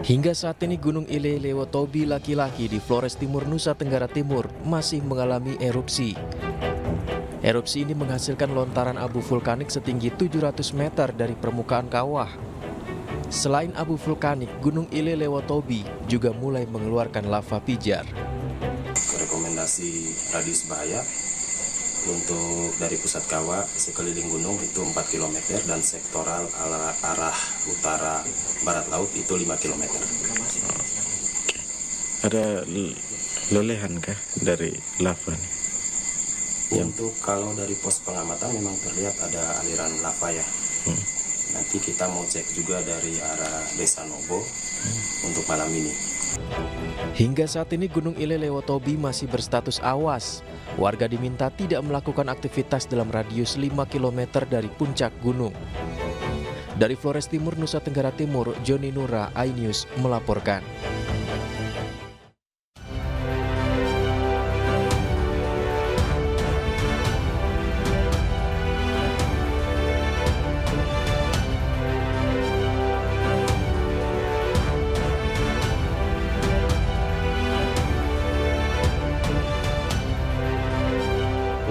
Hingga saat ini Gunung Ile Lewotobi laki-laki di Flores Timur, Nusa Tenggara Timur masih mengalami erupsi. Erupsi ini menghasilkan lontaran abu vulkanik setinggi 700 meter dari permukaan kawah. Selain abu vulkanik, Gunung Ile Lewotobi juga mulai mengeluarkan lava pijar. Rekomendasi radius bahaya untuk dari pusat kawah sekeliling gunung itu 4 km dan sektoral arah utara barat laut itu 5 km. Ada lelehan kah dari lava nih? Untuk kalau dari pos pengamatan memang terlihat ada aliran lava ya. Nanti kita mau cek juga dari arah Desa Nobo untuk malam ini. Hingga saat ini Gunung Ile Lewotobi masih berstatus awas. Warga diminta tidak melakukan aktivitas dalam radius 5 km dari puncak gunung. Dari Flores Timur, Nusa Tenggara Timur, Joni Nura, iNews melaporkan.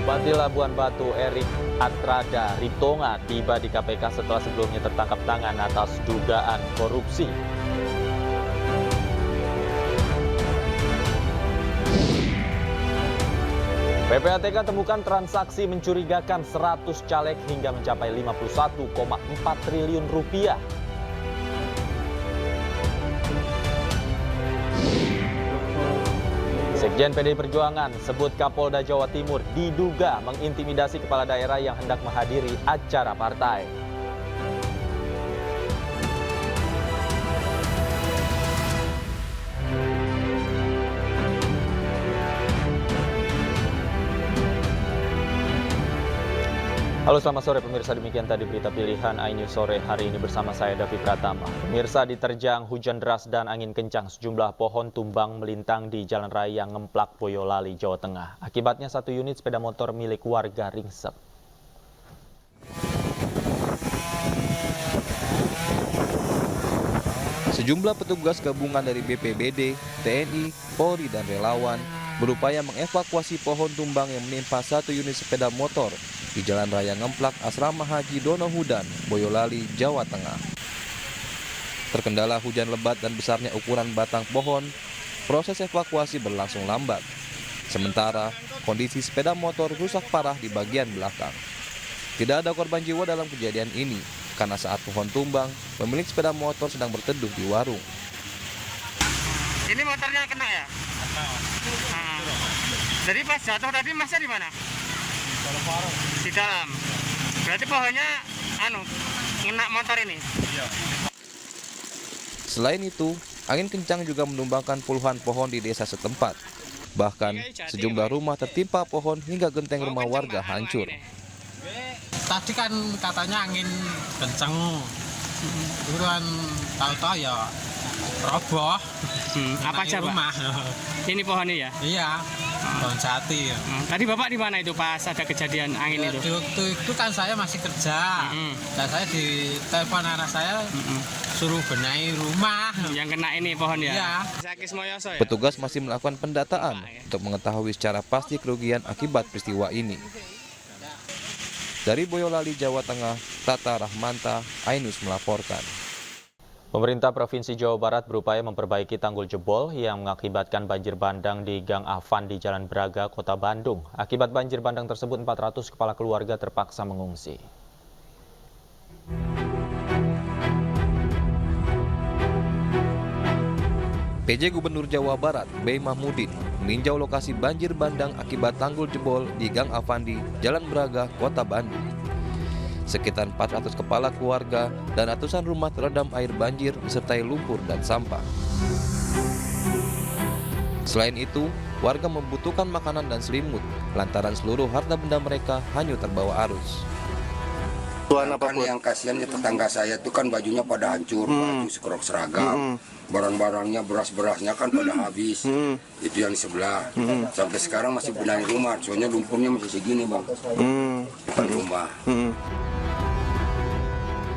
Bupati Labuan Batu Erik Atrada Ritonga tiba di KPK setelah sebelumnya tertangkap tangan atas dugaan korupsi. PPATK temukan transaksi mencurigakan 100 caleg hingga mencapai 51,4 triliun rupiah. Sekjen PDI Perjuangan sebut Kapolda Jawa Timur diduga mengintimidasi kepala daerah yang hendak menghadiri acara partai. Halo, selamat sore pemirsa, demikian tadi berita pilihan iNews sore hari ini bersama saya Davi Pratama. Pemirsa, diterjang hujan deras dan angin kencang, sejumlah pohon tumbang melintang di jalan raya Ngemplak, Boyolali, Jawa Tengah. Akibatnya satu unit sepeda motor milik warga ringsek. Sejumlah petugas gabungan dari BPBD, TNI, Polri, dan relawan berupaya mengevakuasi pohon tumbang yang menimpa satu unit sepeda motor di Jalan Raya Ngemplak, Asrama Haji Donohudan, Boyolali, Jawa Tengah. Terkendala hujan lebat dan besarnya ukuran batang pohon, proses evakuasi berlangsung lambat. Sementara, kondisi sepeda motor rusak parah di bagian belakang. Tidak ada korban jiwa dalam kejadian ini, karena saat pohon tumbang, pemilik sepeda motor sedang berteduh di warung. Ini motornya kena ya? Jadi pas jatuh tadi masnya di mana? Di dalam. Berarti pohonnya kena motor ini? Iya. Selain itu, angin kencang juga menumbangkan puluhan pohon di desa setempat. Bahkan, sejumlah rumah tertimpa pohon hingga genteng rumah warga hancur. Tadi kan katanya angin kencang. Itu kan tahu-tahu ya roboh. Apa aja, Pak? Ini pohonnya ya? Iya, pohon jati. Ya. Tadi Bapak di mana itu pas ada kejadian angin itu? Waktu itu kan saya masih kerja. Dan saya ditelepon anak saya suruh benahi rumah. Yang kena ini pohon ya? Iya. Petugas masih melakukan pendataan untuk mengetahui secara pasti kerugian akibat peristiwa ini. Dari Boyolali, Jawa Tengah, Tata Rahmanta, iNews melaporkan. Pemerintah Provinsi Jawa Barat berupaya memperbaiki tanggul jebol yang mengakibatkan banjir bandang di Gang Afan di Jalan Braga, Kota Bandung. Akibat banjir bandang tersebut, 400 kepala keluarga terpaksa mengungsi. PJ Gubernur Jawa Barat, B. Mahmudin, meninjau lokasi banjir bandang akibat tanggul jebol di Gang Afandi, Jalan Braga, Kota Bandung. Sekitar 400 kepala keluarga dan ratusan rumah terendam air banjir disertai lumpur dan sampah. Selain itu, warga membutuhkan makanan dan selimut lantaran seluruh harta benda mereka hanyut terbawa arus. Kan yang kasihan ya tetangga saya itu kan bajunya pada hancur, baju sekerok seragam, barang-barangnya beras-berasnya kan pada habis. Itu yang di sebelah. Sampai sekarang masih benahi rumah, soalnya lumpurnya masih segini, Bang. Depan rumah.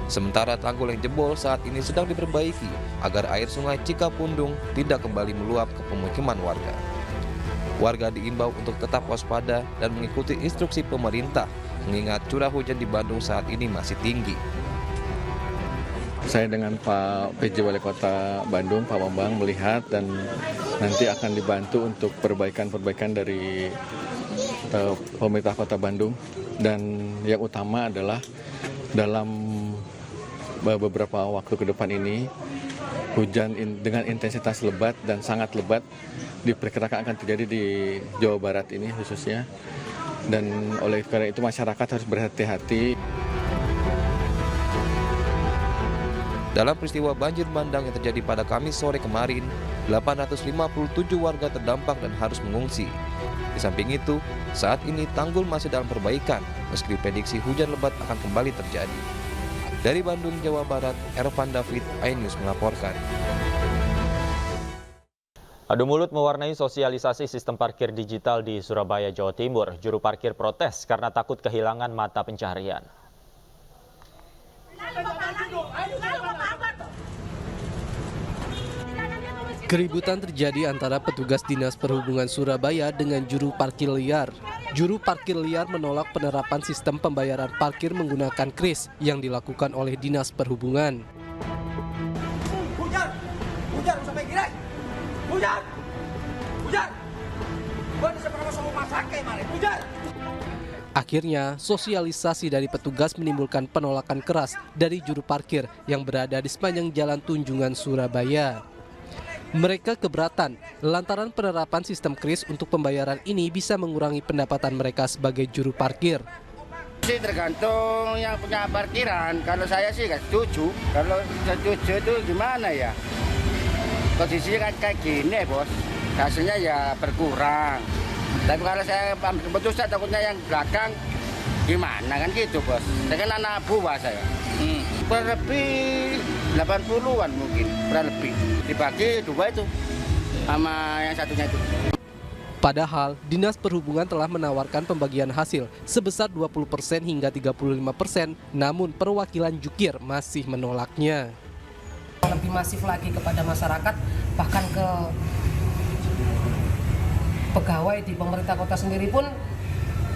Sementara tanggul yang jebol saat ini sedang diperbaiki agar air sungai Cikapundung tidak kembali meluap ke pemukiman warga. Warga diimbau untuk tetap waspada dan mengikuti instruksi pemerintah, mengingat curah hujan di Bandung saat ini masih tinggi. Saya dengan Pak PJ Wali Kota Bandung, Pak Bambang, melihat dan nanti akan dibantu untuk perbaikan-perbaikan dari pemerintah Kota Bandung. Dan yang utama adalah dalam beberapa waktu ke depan ini, hujan dengan intensitas lebat dan sangat lebat diperkirakan akan terjadi di Jawa Barat ini khususnya. Dan oleh karena itu masyarakat harus berhati-hati. Dalam peristiwa banjir bandang yang terjadi pada Kamis sore kemarin, 857 warga terdampak dan harus mengungsi. Di samping itu, saat ini tanggul masih dalam perbaikan, meski prediksi hujan lebat akan kembali terjadi. Dari Bandung, Jawa Barat, Ervan David, iNews melaporkan. Adu mulut mewarnai sosialisasi sistem parkir digital di Surabaya, Jawa Timur. Juru parkir protes karena takut kehilangan mata pencaharian. Keributan terjadi antara petugas Dinas Perhubungan Surabaya dengan juru parkir liar. Juru parkir liar menolak penerapan sistem pembayaran parkir menggunakan kris yang dilakukan oleh Dinas Perhubungan. Hujan sampai gila. Hujan. Gua bisa pernah sama masake mare. Hujan. Akhirnya, sosialisasi dari petugas menimbulkan penolakan keras dari juru parkir yang berada di sepanjang Jalan Tunjungan, Surabaya. Mereka keberatan lantaran penerapan sistem kris untuk pembayaran ini bisa mengurangi pendapatan mereka sebagai juru parkir. Sih tergantung yang punya parkiran. Kalau saya sih nggak setuju. Kalau setuju itu gimana ya? Posisinya kan kayak gini, Bos. Hasilnya ya berkurang. Tapi kalau saya ambil keputusan takutnya yang belakang gimana kan gitu, Bos. Saya kan anak buah saya. Kurang lebih 80-an mungkin, kurang lebih. Dibagi dua itu sama yang satunya itu. Padahal, Dinas Perhubungan telah menawarkan pembagian hasil sebesar 20% hingga 35%, namun perwakilan jukir masih menolaknya. Lebih masif lagi kepada masyarakat, bahkan ke pegawai di pemerintah kota sendiri pun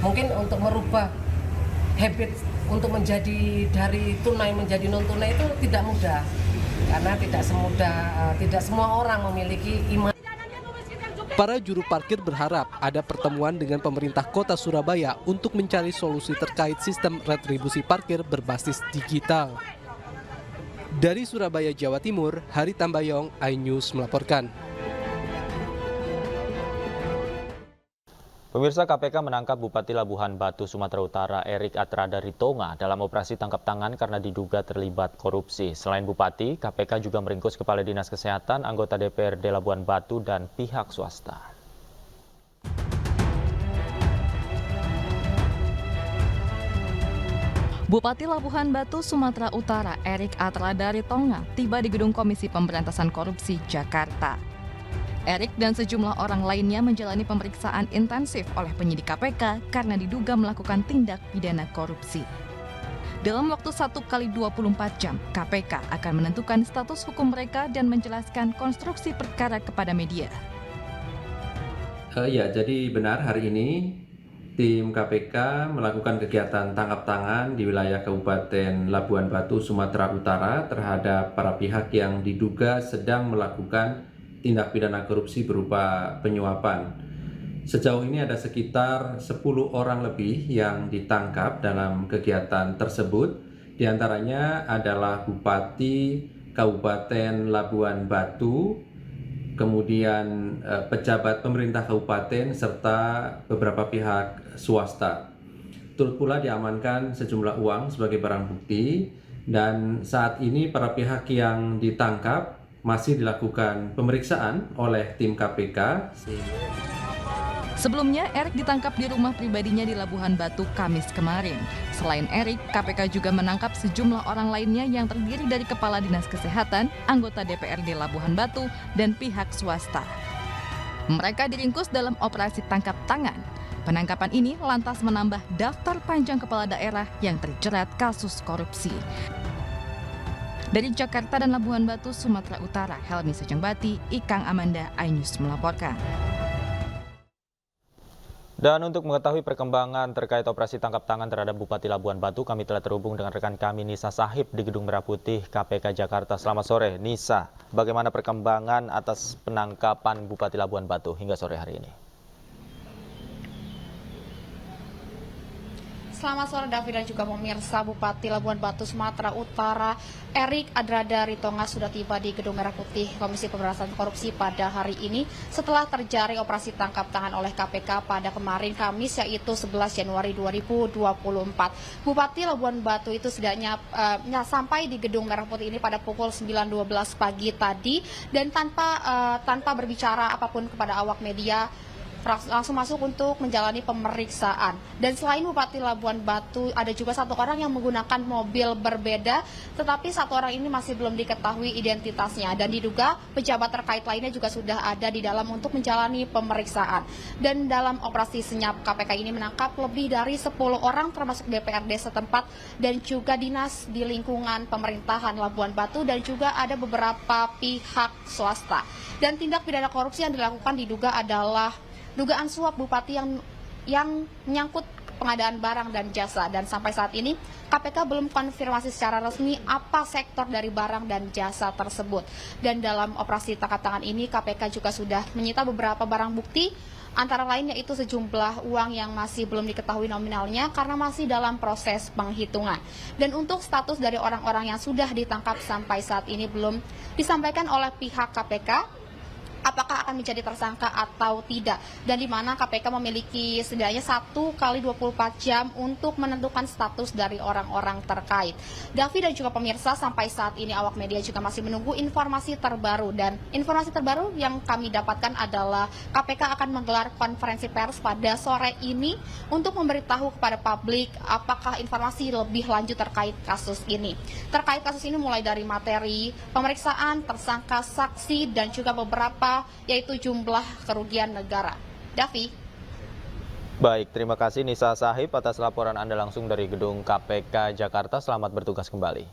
mungkin untuk merubah habit untuk menjadi dari tunai menjadi non tunai itu tidak mudah, karena tidak semua orang memiliki iman. Para juru parkir berharap ada pertemuan dengan pemerintah kota Surabaya untuk mencari solusi terkait sistem retribusi parkir berbasis digital. Dari Surabaya, Jawa Timur, Hari Tambayong, iNews melaporkan. Pemirsa, KPK menangkap Bupati Labuhan Batu, Sumatera Utara, Erik Atrada Ritonga dalam operasi tangkap tangan karena diduga terlibat korupsi. Selain Bupati, KPK juga meringkus Kepala Dinas Kesehatan, anggota DPRD Labuhan Batu, dan pihak swasta. Bupati Labuhan Batu, Sumatera Utara, Erik Atrada Ritonga tiba di Gedung Komisi Pemberantasan Korupsi, Jakarta. Erik dan sejumlah orang lainnya menjalani pemeriksaan intensif oleh penyidik KPK karena diduga melakukan tindak pidana korupsi. Dalam waktu 1 kali 24 jam, KPK akan menentukan status hukum mereka dan menjelaskan konstruksi perkara kepada media. Ya, jadi benar hari ini tim KPK melakukan kegiatan tangkap tangan di wilayah Kabupaten Labuhan Batu, Sumatera Utara terhadap para pihak yang diduga sedang melakukan tindak pidana korupsi berupa penyuapan. Sejauh ini ada sekitar 10 orang lebih yang ditangkap dalam kegiatan tersebut. Di antaranya adalah Bupati Kabupaten Labuhan Batu, kemudian pejabat pemerintah kabupaten, serta beberapa pihak swasta. Turut pula diamankan sejumlah uang sebagai barang bukti, dan saat ini para pihak yang ditangkap masih dilakukan pemeriksaan oleh tim KPK. Sebelumnya, Erik ditangkap di rumah pribadinya di Labuhan Batu Kamis kemarin. Selain Erik, KPK juga menangkap sejumlah orang lainnya yang terdiri dari Kepala Dinas Kesehatan, anggota DPRD Labuhan Batu, dan pihak swasta. Mereka diringkus dalam operasi tangkap tangan. Penangkapan ini lantas menambah daftar panjang kepala daerah yang terjerat kasus korupsi. Dari Jakarta dan Labuan Batu, Sumatera Utara, Helmi Sejengbati, Ikang Amanda, iNews melaporkan. Dan untuk mengetahui perkembangan terkait operasi tangkap tangan terhadap Bupati Labuan Batu, kami telah terhubung dengan rekan kami Nisa Sahib di Gedung Merah Putih KPK Jakarta. Selamat sore, Nisa. Bagaimana perkembangan atas penangkapan Bupati Labuan Batu hingga sore hari ini? Selamat sore David dan juga pemirsa. Bupati Labuan Batu Sumatera Utara Erik Adradari Tonga sudah tiba di Gedung Merah Putih Komisi Pemberantasan Korupsi pada hari ini setelah terjaring operasi tangkap tangan oleh KPK pada kemarin Kamis, yaitu 11 Januari 2024. Bupati Labuan Batu itu setidaknya sampai di Gedung Merah Putih ini pada pukul 9.12 pagi tadi dan tanpa berbicara apapun kepada awak media, langsung masuk untuk menjalani pemeriksaan. Dan selain Bupati Labuan Batu, ada juga satu orang yang menggunakan mobil berbeda, tetapi satu orang ini masih belum diketahui identitasnya. Dan diduga pejabat terkait lainnya juga sudah ada di dalam untuk menjalani pemeriksaan. Dan dalam operasi senyap, KPK ini menangkap lebih dari 10 orang termasuk DPRD setempat dan juga dinas di lingkungan pemerintahan Labuan Batu dan juga ada beberapa pihak swasta. Dan tindak pidana korupsi yang dilakukan diduga adalah dugaan suap bupati yang menyangkut pengadaan barang dan jasa, dan sampai saat ini KPK belum konfirmasi secara resmi apa sektor dari barang dan jasa tersebut. Dan dalam operasi tangkap tangan ini KPK juga sudah menyita beberapa barang bukti, antara lain yaitu sejumlah uang yang masih belum diketahui nominalnya karena masih dalam proses penghitungan. Dan untuk status dari orang-orang yang sudah ditangkap sampai saat ini belum disampaikan oleh pihak KPK apakah akan menjadi tersangka atau tidak, dan di mana KPK memiliki setidaknya 1 kali 24 jam untuk menentukan status dari orang-orang terkait. Davi dan juga pemirsa, sampai saat ini awak media juga masih menunggu informasi terbaru, dan informasi terbaru yang kami dapatkan adalah KPK akan menggelar konferensi pers pada sore ini untuk memberitahu kepada publik apakah informasi lebih lanjut terkait kasus ini. Terkait kasus ini mulai dari materi pemeriksaan, tersangka, saksi, dan juga beberapa yaitu jumlah kerugian negara. Davi. Baik, terima kasih Nisa Sahib atas laporan Anda langsung dari Gedung KPK Jakarta. Selamat bertugas kembali.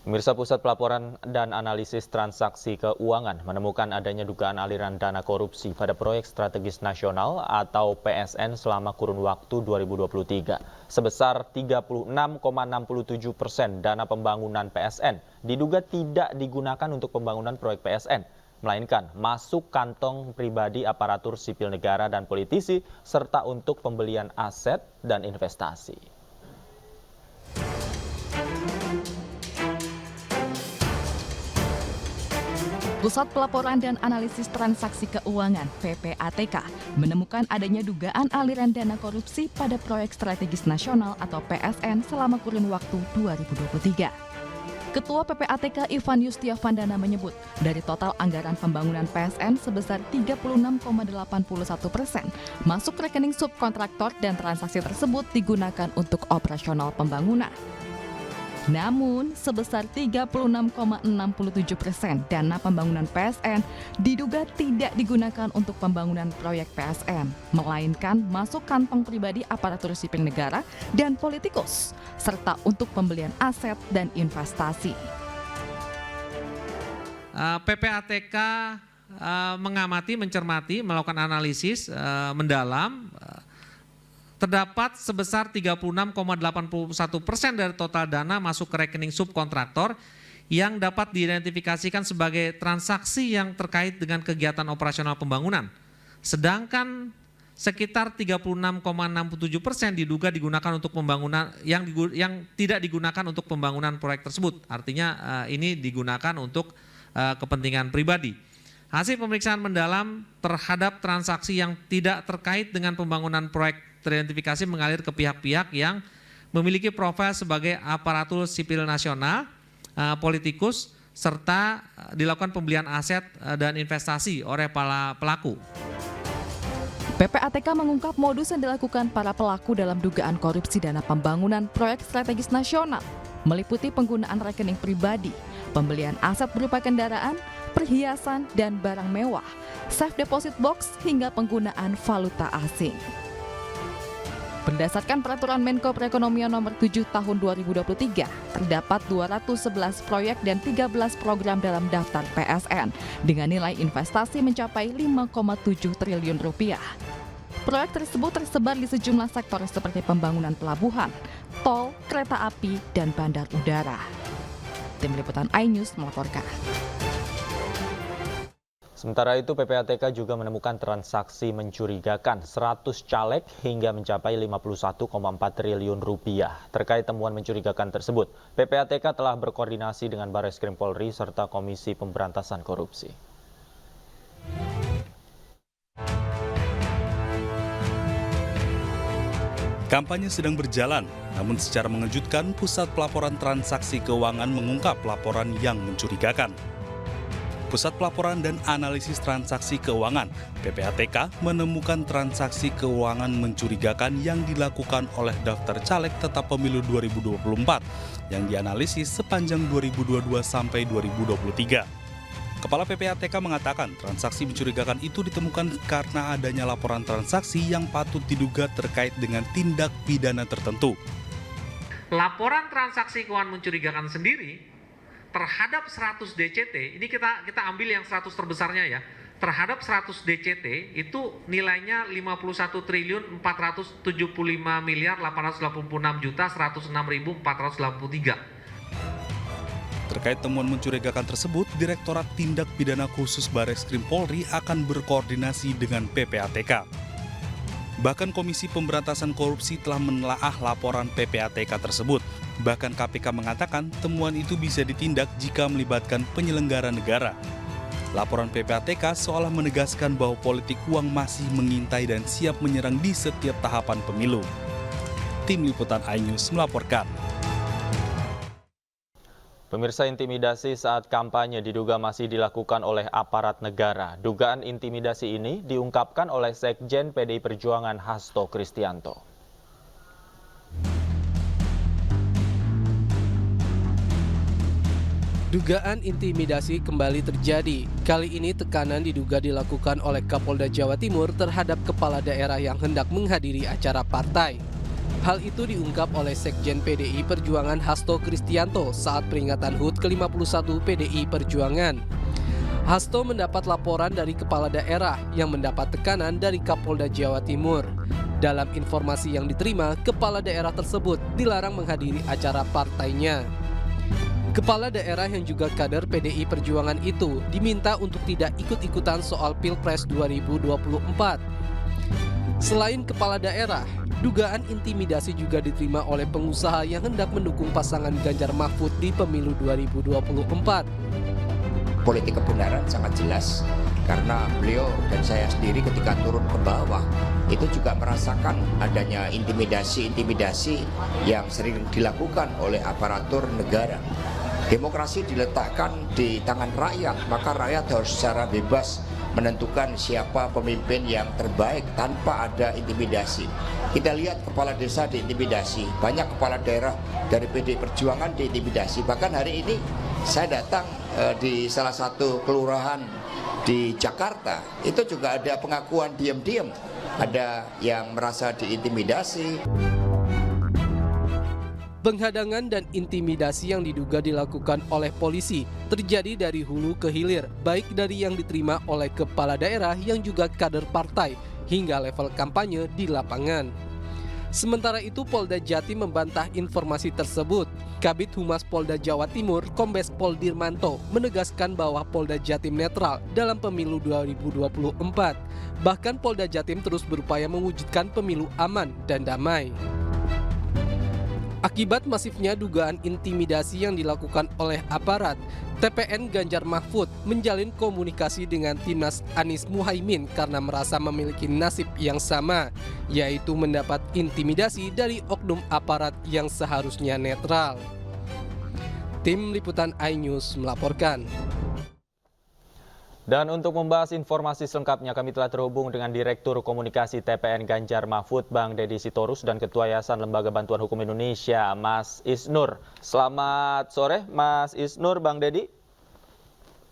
Pemirsa, Pusat Pelaporan dan Analisis Transaksi Keuangan menemukan adanya dugaan aliran dana korupsi pada proyek strategis nasional atau PSN selama kurun waktu 2023. Sebesar 36,67% dana pembangunan PSN diduga tidak digunakan untuk pembangunan proyek PSN, melainkan masuk kantong pribadi aparatur sipil negara dan politisi, serta untuk pembelian aset dan investasi. Pusat Pelaporan dan Analisis Transaksi Keuangan (PPATK) menemukan adanya dugaan aliran dana korupsi pada proyek strategis nasional atau PSN selama kurun waktu 2023. Ketua PPATK Ivan Yustiavandana menyebut, dari total anggaran pembangunan PSN sebesar 36,81% masuk rekening subkontraktor dan transaksi tersebut digunakan untuk operasional pembangunan. Namun, sebesar 36,67% dana pembangunan PSN diduga tidak digunakan untuk pembangunan proyek PSN, melainkan masuk kantong pribadi aparatur sipil negara dan politikus, serta untuk pembelian aset dan investasi. PPATK mengamati, mencermati, melakukan analisis mendalam. Terdapat sebesar 36,81% dari total dana masuk ke rekening subkontraktor yang dapat diidentifikasikan sebagai transaksi yang terkait dengan kegiatan operasional pembangunan. Sedangkan sekitar 36,67% diduga digunakan untuk pembangunan yang tidak digunakan untuk pembangunan proyek tersebut. Artinya ini digunakan untuk kepentingan pribadi. Hasil pemeriksaan mendalam terhadap transaksi yang tidak terkait dengan pembangunan proyek teridentifikasi mengalir ke pihak-pihak yang memiliki profil sebagai aparatur sipil nasional, politikus, serta dilakukan pembelian aset dan investasi oleh para pelaku. PPATK mengungkap modus yang dilakukan para pelaku dalam dugaan korupsi dana pembangunan proyek strategis nasional, meliputi penggunaan rekening pribadi, pembelian aset berupa kendaraan, perhiasan, dan barang mewah, safe deposit box, hingga penggunaan valuta asing. Berdasarkan Peraturan Menko Perekonomian Nomor 7 Tahun 2023, terdapat 211 proyek dan 13 program dalam daftar PSN dengan nilai investasi mencapai 5,7 triliun rupiah. Proyek tersebut tersebar di sejumlah sektor seperti pembangunan pelabuhan, tol, kereta api, dan bandar udara. Tim Liputan iNews melaporkan. Sementara itu, PPATK juga menemukan transaksi mencurigakan 100 caleg hingga mencapai 51,4 triliun rupiah. Terkait temuan mencurigakan tersebut, PPATK telah berkoordinasi dengan Barreskrim Polri serta Komisi Pemberantasan Korupsi. Kampanye sedang berjalan, namun secara mengejutkan Pusat Pelaporan Transaksi Keuangan mengungkap laporan yang mencurigakan. Pusat Pelaporan dan Analisis Transaksi Keuangan (PPATK) menemukan transaksi keuangan mencurigakan yang dilakukan oleh daftar caleg tetap pemilu 2024 yang dianalisis sepanjang 2022 sampai 2023. Kepala PPATK mengatakan transaksi mencurigakan itu ditemukan karena adanya laporan transaksi yang patut diduga terkait dengan tindak pidana tertentu. Laporan transaksi keuangan mencurigakan sendiri terhadap 100 DCT, ini kita ambil yang 100 terbesarnya ya. Terhadap 100 DCT itu nilainya 51 triliun 475 miliar 886 juta 106.483. Terkait temuan mencurigakan tersebut, Direktorat Tindak Pidana Khusus Barreskrim Polri akan berkoordinasi dengan PPATK. Bahkan Komisi Pemberantasan Korupsi telah menelaah laporan PPATK tersebut. Bahkan KPK mengatakan temuan itu bisa ditindak jika melibatkan penyelenggara negara. Laporan PPATK seolah menegaskan bahwa politik uang masih mengintai dan siap menyerang di setiap tahapan pemilu. Tim Liputan iNews melaporkan. Pemirsa, intimidasi saat kampanye diduga masih dilakukan oleh aparat negara. Dugaan intimidasi ini diungkapkan oleh Sekjen PDI Perjuangan Hasto Kristianto. Dugaan intimidasi kembali terjadi. Kali ini tekanan diduga dilakukan oleh Kapolda Jawa Timur terhadap kepala daerah yang hendak menghadiri acara partai. Hal itu diungkap oleh Sekjen PDI Perjuangan Hasto Kristianto saat peringatan HUT ke-51 PDI Perjuangan. Hasto mendapat laporan dari kepala daerah yang mendapat tekanan dari Kapolda Jawa Timur. Dalam informasi yang diterima, kepala daerah tersebut dilarang menghadiri acara partainya. Kepala daerah yang juga kader PDI Perjuangan itu diminta untuk tidak ikut-ikutan soal Pilpres 2024. Selain kepala daerah, dugaan intimidasi juga diterima oleh pengusaha yang hendak mendukung pasangan Ganjar Mahfud di pemilu 2024. Politik kebenaran sangat jelas karena beliau dan saya sendiri ketika turun ke bawah itu juga merasakan adanya intimidasi yang sering dilakukan oleh aparatur negara. Demokrasi diletakkan di tangan rakyat, maka rakyat harus secara bebas menentukan siapa pemimpin yang terbaik tanpa ada intimidasi. Kita lihat kepala desa diintimidasi, banyak kepala daerah dari PDI Perjuangan diintimidasi. Bahkan hari ini saya datang di salah satu kelurahan di Jakarta, itu juga ada pengakuan diam-diam, ada yang merasa diintimidasi. Penghadangan dan intimidasi yang diduga dilakukan oleh polisi terjadi dari hulu ke hilir, baik dari yang diterima oleh kepala daerah yang juga kader partai hingga level kampanye di lapangan. Sementara itu, Polda Jatim membantah informasi tersebut. Kabid Humas Polda Jawa Timur, Kombes Pol Dirmanto, menegaskan bahwa Polda Jatim netral dalam pemilu 2024. Bahkan Polda Jatim terus berupaya mewujudkan pemilu aman dan damai. Akibat masifnya dugaan intimidasi yang dilakukan oleh aparat, TPN Ganjar Mahfud menjalin komunikasi dengan Timnas Anies Muhaimin karena merasa memiliki nasib yang sama, yaitu mendapat intimidasi dari oknum aparat yang seharusnya netral. Tim Liputan iNews melaporkan. Dan untuk membahas informasi selengkapnya, kami telah terhubung dengan Direktur Komunikasi TPN Ganjar Mahfud, Bang Deddy Sitorus, dan Ketua Yayasan Lembaga Bantuan Hukum Indonesia, Mas Isnur. Selamat sore, Mas Isnur, Bang Deddy.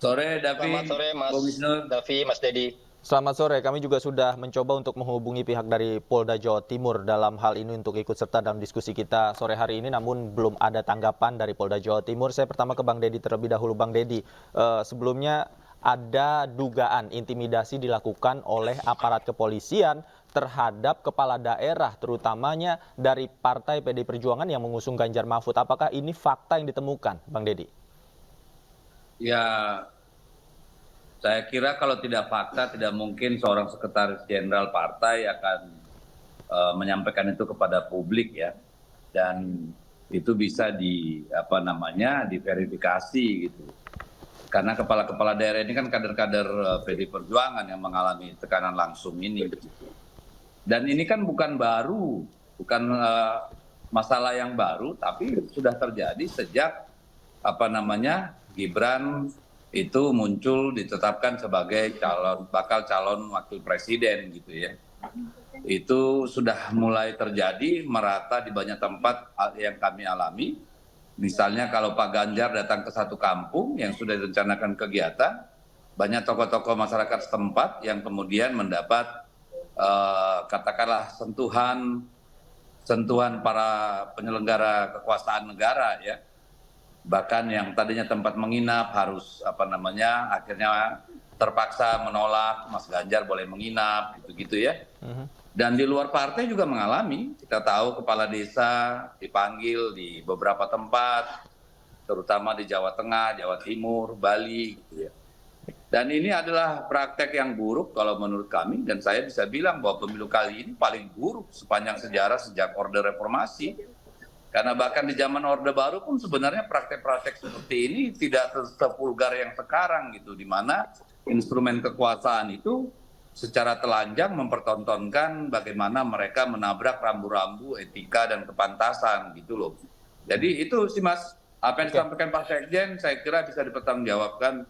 Sore, Davi. Selamat sore, Mas Davi, Mas Deddy. Selamat sore, kami juga sudah mencoba untuk menghubungi pihak dari Polda Jawa Timur dalam hal ini untuk ikut serta dalam diskusi kita sore hari ini, namun belum ada tanggapan dari Polda Jawa Timur. Saya pertama ke Bang Dedi terlebih dahulu. Bang Dedi, sebelumnya ada dugaan intimidasi dilakukan oleh aparat kepolisian terhadap kepala daerah, terutamanya dari Partai PDI Perjuangan yang mengusung Ganjar Mahfud. Apakah ini fakta yang ditemukan, Bang Dedi? Ya, saya kira kalau tidak fakta, tidak mungkin seorang sekretaris jenderal partai akan menyampaikan itu kepada publik ya, dan itu bisa diverifikasi gitu. Karena kepala-kepala daerah ini kan kader-kader PDI Perjuangan yang mengalami tekanan langsung ini. Gitu. Dan ini kan bukan baru, bukan masalah yang baru, tapi sudah terjadi sejak Gibran itu muncul ditetapkan sebagai bakal calon wakil presiden gitu ya. Itu sudah mulai terjadi merata di banyak tempat yang kami alami. Misalnya kalau Pak Ganjar datang ke satu kampung yang sudah direncanakan kegiatan, banyak tokoh-tokoh masyarakat setempat yang kemudian mendapat katakanlah sentuhan para penyelenggara kekuasaan negara ya. Bahkan yang tadinya tempat menginap harus akhirnya terpaksa menolak, Mas Ganjar boleh menginap gitu ya. Dan di luar partai juga mengalami, kita tahu kepala desa dipanggil di beberapa tempat, terutama di Jawa Tengah, Jawa Timur, Bali gitu ya. Dan ini adalah praktek yang buruk kalau menurut kami, dan saya bisa bilang bahwa pemilu kali ini paling buruk sepanjang sejarah sejak Orde Reformasi. Karena bahkan di zaman Orde Baru pun sebenarnya praktek-praktek seperti ini tidak sevulgar yang sekarang gitu, di mana instrumen kekuasaan itu secara telanjang mempertontonkan bagaimana mereka menabrak rambu-rambu etika dan kepantasan gitu loh. Jadi itu sih Mas, apa yang disampaikan Pak Sekjen saya kira bisa dipertanggungjawabkan.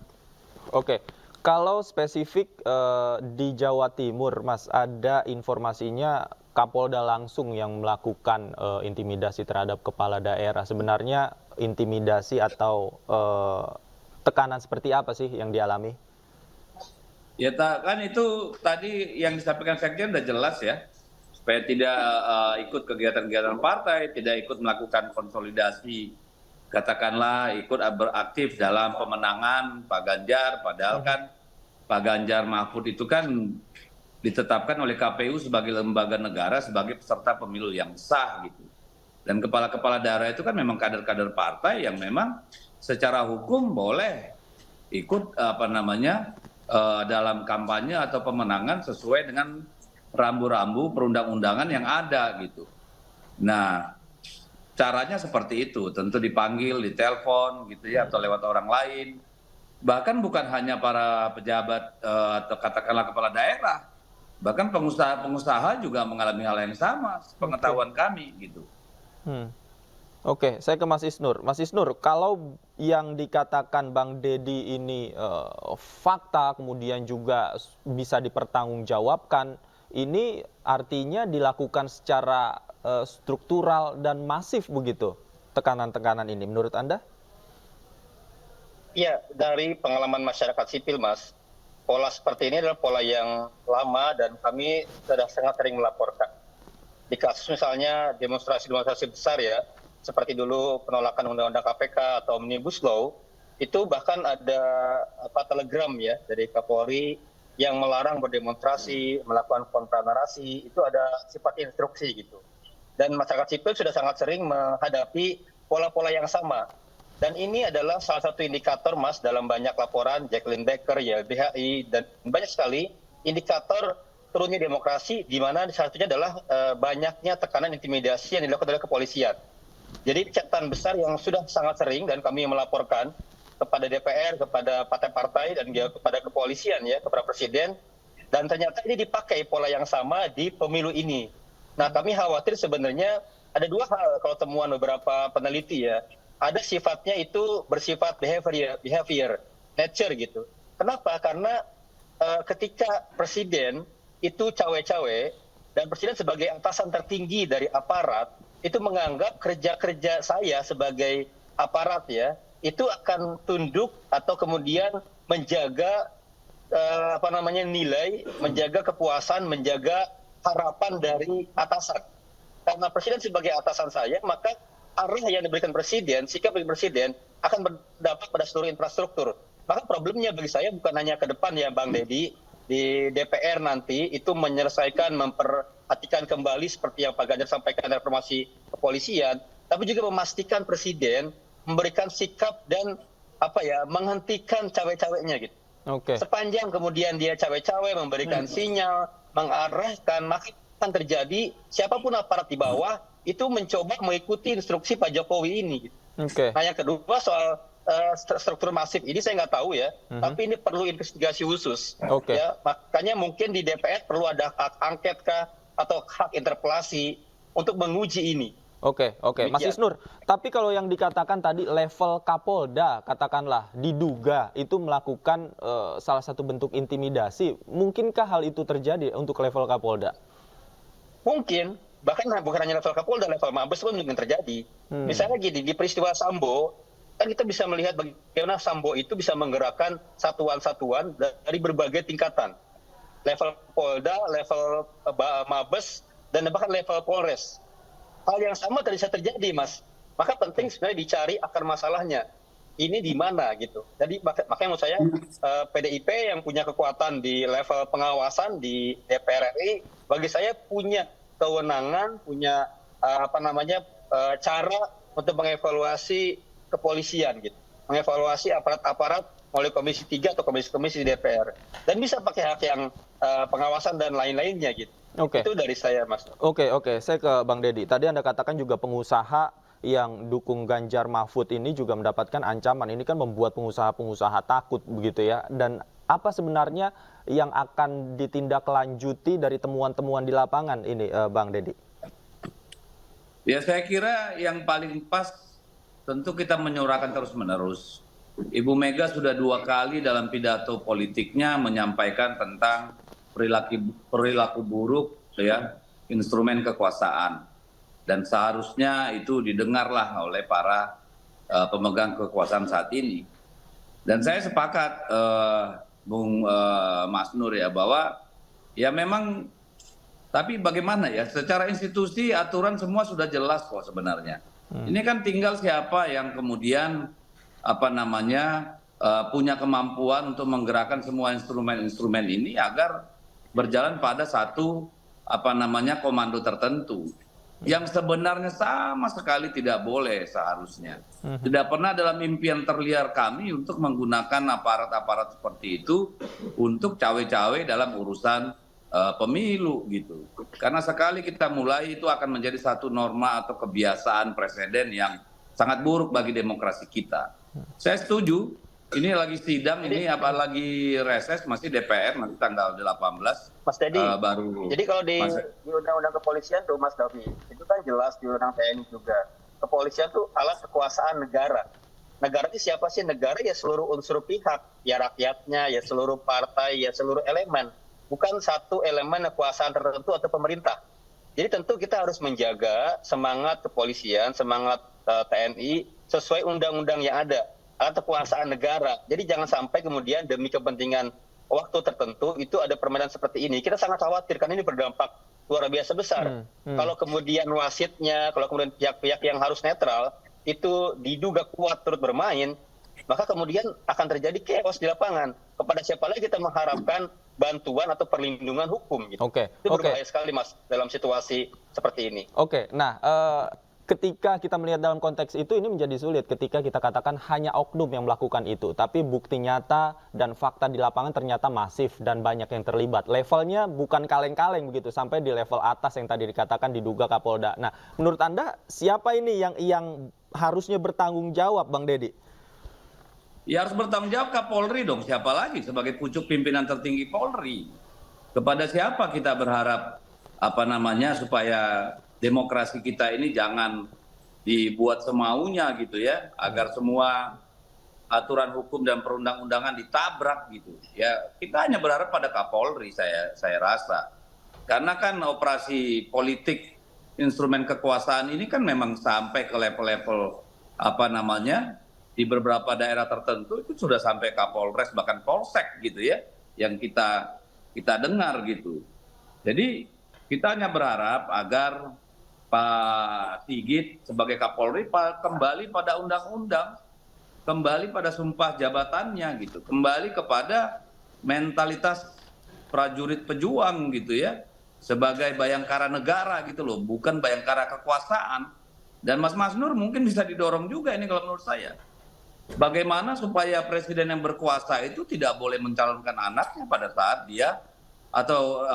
Oke. Kalau spesifik di Jawa Timur, Mas, ada informasinya Kapolda langsung yang melakukan intimidasi terhadap kepala daerah. Sebenarnya intimidasi atau tekanan seperti apa sih yang dialami? Ya kan itu tadi yang disampaikan Sekjen udah jelas ya. Supaya tidak ikut kegiatan-kegiatan partai, tidak ikut melakukan konsolidasi, katakanlah ikut beraktif dalam pemenangan Pak Ganjar, padahal kan Pak Ganjar Mahfud itu kan ditetapkan oleh KPU sebagai lembaga negara, sebagai peserta pemilu yang sah gitu. Dan kepala-kepala daerah itu kan memang kader-kader partai yang memang secara hukum boleh ikut dalam kampanye atau pemenangan sesuai dengan rambu-rambu perundang-undangan yang ada gitu. Nah, caranya seperti itu, tentu dipanggil, ditelepon gitu ya, atau lewat orang lain. Bahkan bukan hanya para pejabat atau katakanlah kepala daerah, bahkan pengusaha juga mengalami hal yang sama, pengetahuan kami gitu. Oke, saya ke Mas Isnur. Mas Isnur, kalau yang dikatakan Bang Dedi ini fakta, kemudian juga bisa dipertanggungjawabkan, ini artinya dilakukan secara struktural dan masif begitu, tekanan-tekanan ini, menurut Anda? Iya, dari pengalaman masyarakat sipil, Mas, pola seperti ini adalah pola yang lama dan kami sudah sangat sering melaporkan. Di kasus misalnya demonstrasi besar ya, seperti dulu penolakan Undang-Undang KPK atau Omnibus Law, itu bahkan ada telegram ya dari Kapolri yang melarang berdemonstrasi, melakukan kontra narasi, itu ada sifat instruksi gitu. Dan masyarakat sipil sudah sangat sering menghadapi pola-pola yang sama. Dan ini adalah salah satu indikator, Mas, dalam banyak laporan Jacqueline Becker, YLBHI, dan banyak sekali indikator turunnya demokrasi, di mana salah satunya adalah banyaknya tekanan intimidasi yang dilakukan oleh kepolisian. Jadi catatan besar yang sudah sangat sering dan kami melaporkan kepada DPR, kepada partai-partai, dan kepada kepolisian, ya, kepada Presiden, dan ternyata ini dipakai pola yang sama di pemilu ini. Nah, kami khawatir sebenarnya ada dua hal kalau temuan beberapa peneliti ya. Ada sifatnya itu bersifat behavior, nature gitu. Kenapa? Karena ketika presiden itu cawe-cawe dan presiden sebagai atasan tertinggi dari aparat itu menganggap kerja-kerja saya sebagai aparat ya itu akan tunduk atau kemudian menjaga nilai, menjaga kepuasan, menjaga harapan dari atasan. Karena presiden sebagai atasan saya, maka arah yang diberikan presiden, sikap dari presiden akan berdampak pada seluruh infrastruktur. Maka problemnya bagi saya bukan hanya ke depan ya Bang Deddy, di DPR nanti itu menyelesaikan, memperhatikan kembali seperti yang Pak Ganjar sampaikan reformasi kepolisian, tapi juga memastikan presiden memberikan sikap dan menghentikan cawe-cawenya gitu. Sepanjang kemudian dia cawe-cawe, memberikan sinyal, mengarahkan, maka akan terjadi siapapun aparat di bawah itu mencoba mengikuti instruksi Pak Jokowi ini. Gitu. Nah yang kedua soal struktur masif ini saya nggak tahu ya, tapi ini perlu investigasi khusus. Ya, makanya mungkin di DPR perlu ada hak angket kah atau hak interpelasi untuk menguji ini. Oke, Mas Isnur. Tapi kalau yang dikatakan tadi level Kapolda, katakanlah diduga itu melakukan salah satu bentuk intimidasi, mungkinkah hal itu terjadi untuk level Kapolda? Mungkin, bahkan bukan hanya level Kapolda, level Mabes pun mungkin terjadi. Misalnya gini, di peristiwa Sambo, kan kita bisa melihat bagaimana Sambo itu bisa menggerakkan satuan-satuan dari berbagai tingkatan. Level Polda, level Mabes, dan bahkan level Polres. Hal yang sama tadi bisa terjadi, Mas. Maka penting sebenarnya dicari akar masalahnya. Ini di mana gitu. Jadi makanya menurut saya PDIP yang punya kekuatan di level pengawasan di DPR RI, bagi saya punya kewenangan, punya cara untuk mengevaluasi kepolisian gitu. Mengevaluasi aparat-aparat oleh Komisi 3 atau komisi-komisi di DPR. Dan bisa pakai hak yang pengawasan dan lain-lainnya gitu. Itu dari saya, Mas. Oke. Saya ke Bang Deddy. Tadi Anda katakan juga pengusaha yang dukung Ganjar Mahfud ini juga mendapatkan ancaman. Ini kan membuat pengusaha-pengusaha takut begitu ya. Dan apa sebenarnya yang akan ditindaklanjuti dari temuan-temuan di lapangan ini, Bang Deddy? Ya saya kira yang paling pas tentu kita menyuarakan terus-menerus. Ibu Mega sudah 2 kali dalam pidato politiknya menyampaikan tentang perilaku buruk ya instrumen kekuasaan, dan seharusnya itu didengarlah oleh para pemegang kekuasaan saat ini. Dan saya sepakat Bung Mas Nur ya bahwa ya memang, tapi bagaimana ya secara institusi aturan semua sudah jelas kok sebenarnya. Ini kan tinggal siapa yang kemudian punya kemampuan untuk menggerakkan semua instrumen-instrumen ini agar berjalan pada satu komando tertentu yang sebenarnya sama sekali tidak boleh seharusnya. Tidak pernah dalam impian terliar kami untuk menggunakan aparat-aparat seperti itu untuk cawe-cawe dalam urusan pemilu gitu. Karena sekali kita mulai itu akan menjadi satu norma atau kebiasaan presiden yang sangat buruk bagi demokrasi kita. Saya setuju. Ini lagi sidang, ini apalagi reses, masih DPR, nanti tanggal 18 Mas Deddy, baru. Jadi kalau di Undang-Undang Kepolisian tuh Mas Davi, itu kan jelas di Undang TNI juga. Kepolisian tuh alat kekuasaan negara. Negara itu siapa sih? Negara ya seluruh unsur pihak, ya rakyatnya, ya seluruh partai, ya seluruh elemen. Bukan satu elemen kekuasaan tertentu atau pemerintah. Jadi tentu kita harus menjaga semangat kepolisian, semangat TNI sesuai undang-undang yang ada. Alat kekuasaan negara. Jadi jangan sampai kemudian demi kepentingan waktu tertentu itu ada permainan seperti ini. Kita sangat khawatir karena ini berdampak luar biasa besar. Kalau kemudian wasitnya, kalau kemudian pihak-pihak yang harus netral itu diduga kuat turut bermain, maka kemudian akan terjadi chaos di lapangan. Kepada siapa lagi kita mengharapkan bantuan atau perlindungan hukum gitu. Itu berbahaya sekali Mas dalam situasi seperti ini. Nah, ketika kita melihat dalam konteks itu, ini menjadi sulit ketika kita katakan hanya oknum yang melakukan itu. Tapi bukti nyata dan fakta di lapangan ternyata masif dan banyak yang terlibat. Levelnya bukan kaleng-kaleng begitu, sampai di level atas yang tadi dikatakan diduga Kapolda. Nah, menurut Anda siapa ini yang harusnya bertanggung jawab, Bang Deddy? Ya harus bertanggung jawab Kapolri dong, siapa lagi sebagai pucuk pimpinan tertinggi Polri. Kepada siapa kita berharap supaya demokrasi kita ini jangan dibuat semaunya gitu ya, agar semua aturan hukum dan perundang-undangan ditabrak gitu. Ya kita hanya berharap pada Kapolri saya rasa. Karena kan operasi politik instrumen kekuasaan ini kan memang sampai ke level-level di beberapa daerah tertentu itu sudah sampai Kapolres bahkan Polsek gitu ya. yang kita dengar gitu. Jadi kita hanya berharap agar Pak Sigit sebagai Kapolri kembali pada undang-undang, kembali pada sumpah jabatannya gitu, kembali kepada mentalitas prajurit pejuang gitu ya, sebagai bayangkara negara gitu loh, bukan bayangkara kekuasaan. Dan Mas Nur mungkin bisa didorong juga ini kalau menurut saya. Bagaimana supaya presiden yang berkuasa itu tidak boleh mencalonkan anaknya pada saat dia atau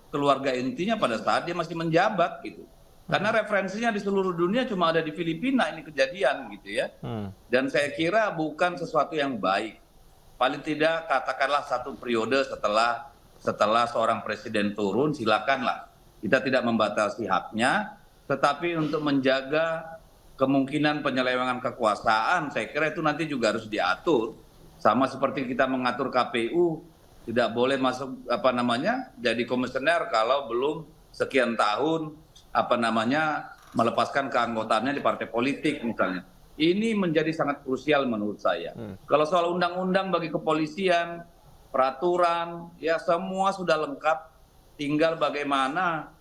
keluarga intinya pada saat dia masih menjabat gitu. Karena referensinya di seluruh dunia cuma ada di Filipina ini kejadian gitu ya. Dan saya kira bukan sesuatu yang baik. Paling tidak katakanlah 1 periode setelah seorang presiden turun, silakanlah. Kita tidak membatasi haknya, tetapi untuk menjaga kemungkinan penyelewengan kekuasaan, saya kira itu nanti juga harus diatur. Sama seperti kita mengatur KPU, tidak boleh masuk jadi komisioner kalau belum sekian tahun melepaskan keanggotaannya di partai politik misalnya. Ini menjadi sangat krusial menurut saya. Kalau soal undang-undang bagi kepolisian, peraturan, ya semua sudah lengkap. Tinggal bagaimana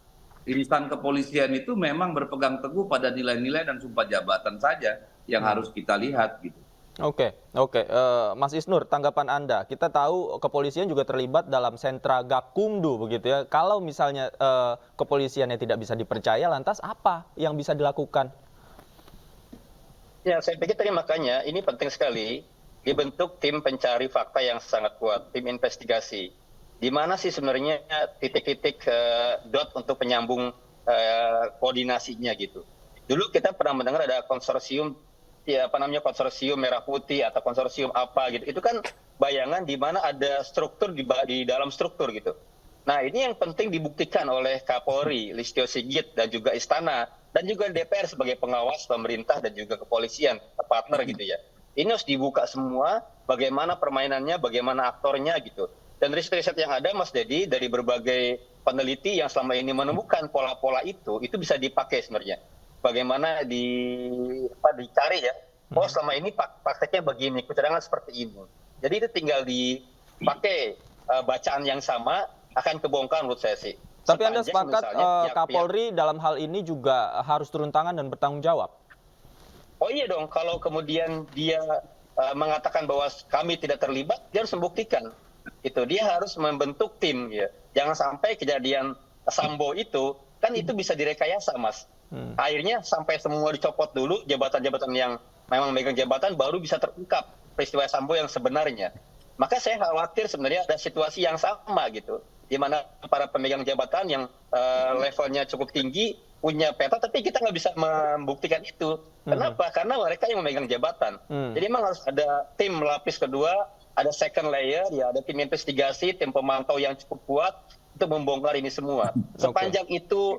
insan kepolisian itu memang berpegang teguh pada nilai-nilai dan sumpah jabatan saja yang harus kita lihat gitu. Oke. Mas Isnur, tanggapan Anda. Kita tahu kepolisian juga terlibat dalam sentra Gakumdu begitu ya. Kalau misalnya kepolisiannya tidak bisa dipercaya, lantas apa yang bisa dilakukan? Ya, saya pikir tadi makanya ini penting sekali dibentuk tim pencari fakta yang sangat kuat, tim investigasi. Di mana sih sebenarnya titik-titik dot untuk penyambung koordinasinya gitu. Dulu kita pernah mendengar ada konsorsium konsorsium Merah Putih atau konsorsium apa gitu. Itu kan bayangan di mana ada struktur di dalam struktur gitu. Nah, ini yang penting dibuktikan oleh Kapolri, Listio Sigit dan juga Istana dan juga DPR sebagai pengawas pemerintah dan juga kepolisian, partner gitu ya. Ini harus dibuka semua bagaimana permainannya, bagaimana aktornya gitu. Dan riset-riset yang ada Mas Dedi dari berbagai peneliti yang selama ini menemukan pola-pola itu bisa dipakai sebenarnya. Bagaimana dicari ya, selama ini prakteknya begini, kecenderungan seperti ini. Jadi itu tinggal dipakai bacaan yang sama akan kebongkar menurut saya sih. Tapi Anda sepakat Kapolri dalam hal ini juga harus turun tangan dan bertanggung jawab? Oh iya dong, kalau kemudian dia mengatakan bahwa kami tidak terlibat, dia harus membuktikan. Dia harus membentuk tim ya. Jangan sampai kejadian Sambo itu bisa direkayasa Mas. Akhirnya sampai semua dicopot dulu jabatan-jabatan yang memang memegang jabatan baru bisa terungkap peristiwa Sambo yang sebenarnya. Maka saya khawatir sebenarnya ada situasi yang sama gitu, di mana para pemegang jabatan yang levelnya cukup tinggi punya peta, tapi kita nggak bisa membuktikan itu. Kenapa? Karena mereka yang memegang jabatan. Jadi memang harus ada tim lapis kedua, ada second layer, ya ada tim investigasi, tim pemantau yang cukup kuat untuk membongkar ini semua. Sepanjang itu